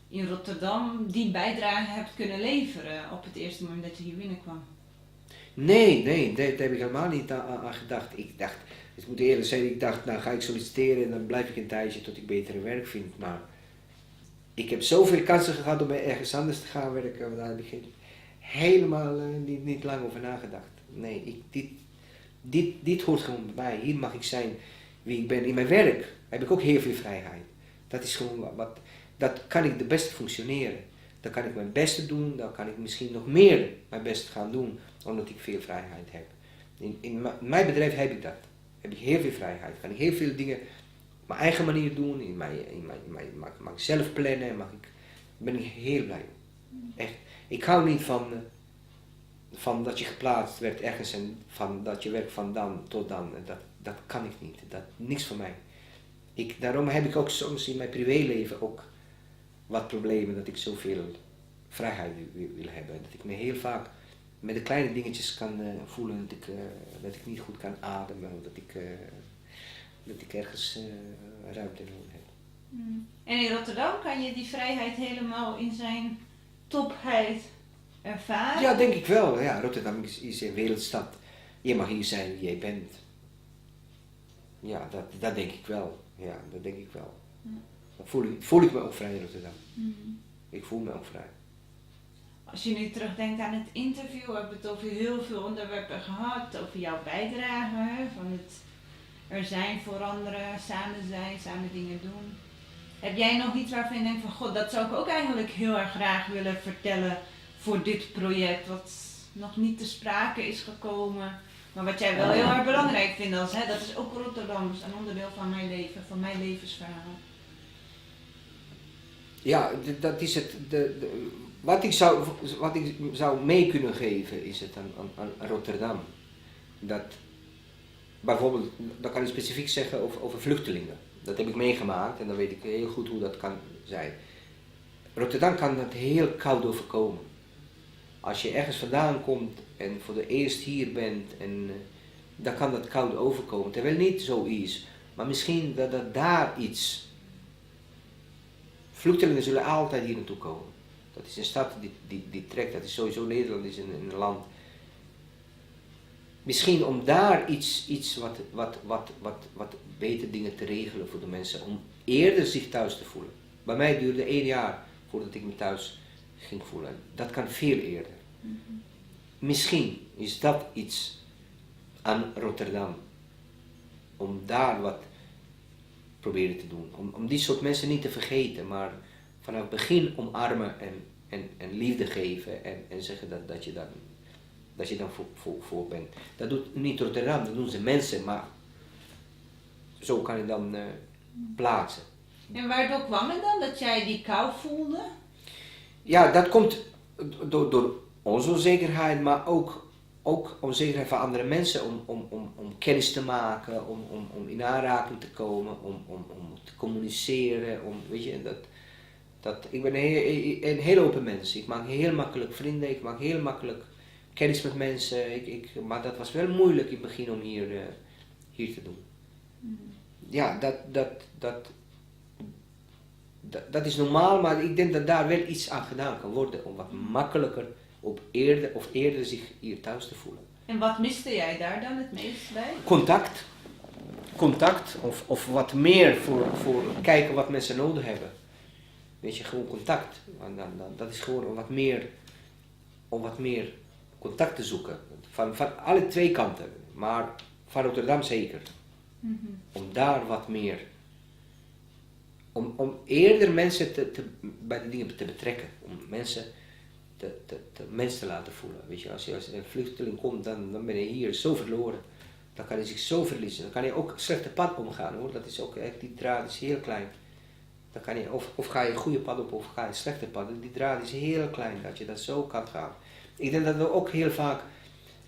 in Rotterdam, die bijdrage hebt kunnen leveren op het eerste moment dat je hier binnenkwam? Nee, daar heb ik helemaal niet aan gedacht. Ik moet eerlijk zijn, ik dacht, nou ga ik solliciteren en dan blijf ik een tijdje tot ik betere werk vind. Maar ik heb zoveel kansen gehad om ergens anders te gaan werken, maar daar heb ik helemaal niet lang over nagedacht. Nee, dit hoort gewoon bij mij. Hier mag ik zijn wie ik ben. In mijn werk heb ik ook heel veel vrijheid. Dat is gewoon dat kan ik de beste functioneren. Dan kan ik mijn beste doen, dan kan ik misschien nog meer mijn best gaan doen, omdat ik veel vrijheid heb. In mijn bedrijf heb ik dat. Heb ik heel veel vrijheid. Kan ik heel veel dingen op mijn eigen manier doen, mag ik zelf plannen, ben ik heel blij. Echt. Ik hou niet van dat je geplaatst werd ergens en van dat je werkt van dan tot dan. Dat kan ik niet. Niks voor mij. Daarom heb ik ook soms in mijn privéleven ook wat problemen dat ik zoveel vrijheid wil hebben. Dat ik me heel vaak met de kleine dingetjes kan voelen dat ik niet goed kan ademen. Dat ik ergens ruimte nodig heb. En in Rotterdam kan je die vrijheid helemaal in zijn topheid ervaren? Ja, denk ik wel. Ja, Rotterdam is een wereldstad. Je mag hier zijn wie jij bent. Ja, dat denk ik wel. Ja, dat denk ik wel. Dan voel ik me ook vrij in Rotterdam. Ik voel me ook vrij. Als je nu terugdenkt aan het interview, we hebben het over heel veel onderwerpen gehad, over jouw bijdrage, van het er zijn voor anderen, samen zijn, samen dingen doen. Heb jij nog iets waarvan je denkt van god, dat zou ik ook eigenlijk heel erg graag willen vertellen voor dit project, wat nog niet te sprake is gekomen, maar wat jij wel heel erg belangrijk vindt als, dat is ook Rotterdam, dat is een onderdeel van mijn leven, van mijn levensverhaal. Ja, dat is het. Wat ik zou mee kunnen geven is het aan Rotterdam. Dat bijvoorbeeld, dat kan ik specifiek zeggen over vluchtelingen. Dat heb ik meegemaakt en dan weet ik heel goed hoe dat kan zijn. Rotterdam kan dat heel koud overkomen. Als je ergens vandaan komt en voor de eerst hier bent, dan kan dat koud overkomen. Terwijl het niet zo is, maar misschien dat daar iets. Vluchtelingen zullen altijd hier naartoe komen. Dat is een stad die trekt, dat is sowieso Nederland, is een land. Misschien om daar iets wat beter dingen te regelen voor de mensen, om eerder zich thuis te voelen. Bij mij duurde 1 jaar voordat ik me thuis ging voelen. Dat kan veel eerder. Misschien is dat iets aan Rotterdam. Om daar wat proberen te doen. Om die soort mensen niet te vergeten, maar vanaf het begin omarmen en liefde geven en zeggen dat je dan voor bent. Dat doet niet Rotterdam, dat doen ze mensen, maar zo kan je dan plaatsen. En waardoor kwam het dan dat jij die kou voelde? Ja, dat komt door onze onzekerheid, maar ook onzekerheid van andere mensen om kennis te maken, om in aanraking te komen, om te communiceren. Weet je, ik ben een heel open mens. Ik maak heel makkelijk vrienden, ik maak heel makkelijk kennis met mensen. Maar dat was wel moeilijk in het begin om hier te doen. Ja, dat is normaal, maar ik denk dat daar wel iets aan gedaan kan worden om wat makkelijker eerder zich hier thuis te voelen. En wat miste jij daar dan het meest bij? Contact of wat meer voor kijken wat mensen nodig hebben. Weet je, gewoon contact. Dat is gewoon om wat meer contact te zoeken. Van alle twee kanten, maar van Rotterdam zeker. Om daar wat meer, om eerder mensen bij de dingen te betrekken. Om mensen te laten voelen. Weet je, als een vluchteling komt, dan ben je hier zo verloren. Dan kan hij zich zo verliezen. Dan kan hij ook slechte pad omgaan hoor. Dat is ook echt, die draad is heel klein. Dan kan je, of ga je een goede pad op of ga je een slechte pad. Die draad is heel klein dat je dat zo kan gaan. Ik denk dat we ook heel vaak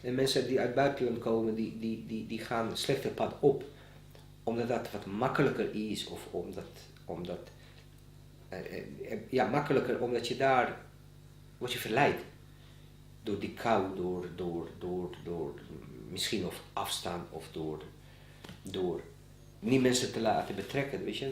mensen die uit het buitenland komen, die gaan een slechte pad op. Omdat dat wat makkelijker is of makkelijker omdat je daar word je verleid. Door die kou, door misschien of afstand of door niet mensen te laten betrekken, weet je,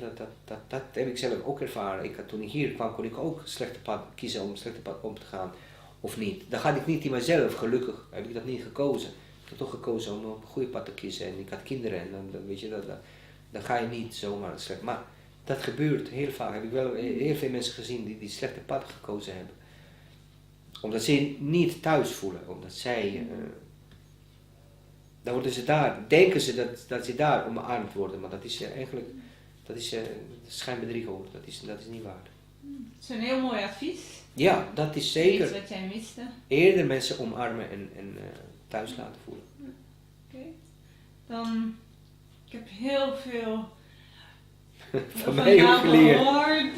dat heb ik zelf ook ervaren. Toen ik hier kwam, kon ik ook slechte pad kiezen om slechte pad om te gaan of niet. Dan ga ik niet in mezelf, gelukkig heb ik dat niet gekozen. Ik heb toch gekozen om op een goede pad te kiezen en ik had kinderen en dan weet je, dan ga je niet zomaar slecht. Maar dat gebeurt heel vaak. Heb ik wel heel veel mensen gezien die slechte pad gekozen hebben. Omdat ze niet thuis voelen, omdat zij dan worden ze daar, denken ze dat ze daar omarmd worden, maar dat is eigenlijk, dat is schijnbedriegen hoor, dat is niet waar. Dat is een heel mooi advies. Ja, dat is zeker. Iets wat jij miste. Eerder mensen omarmen en thuis laten voelen. Oké. Dan, ik heb heel veel van mij ook geleerd. gehoord.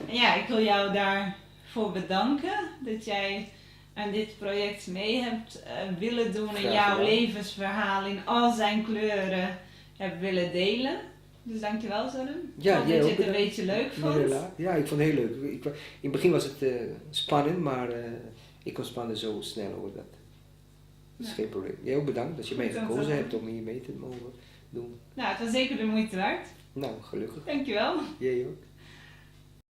Ja. Ik wil jou daarvoor bedanken dat jij aan dit project mee hebt willen doen en Graag jouw gedaan. levensverhaal in al zijn kleuren hebt willen delen. Dus dankjewel Zoran. Ja, ik hoop jij dat je ook het een bedankt. beetje leuk vond. Ja, ik vond het heel leuk. In het begin was het spannend, maar ik ontspannen zo snel hoor. Dat is Ja. geen probleem. Jij ook bedankt dat je mij Goed, gekozen dankjewel. hebt om hier mee te mogen doen. Nou, het was zeker de moeite waard. Nou, gelukkig. Dankjewel. Jij ook.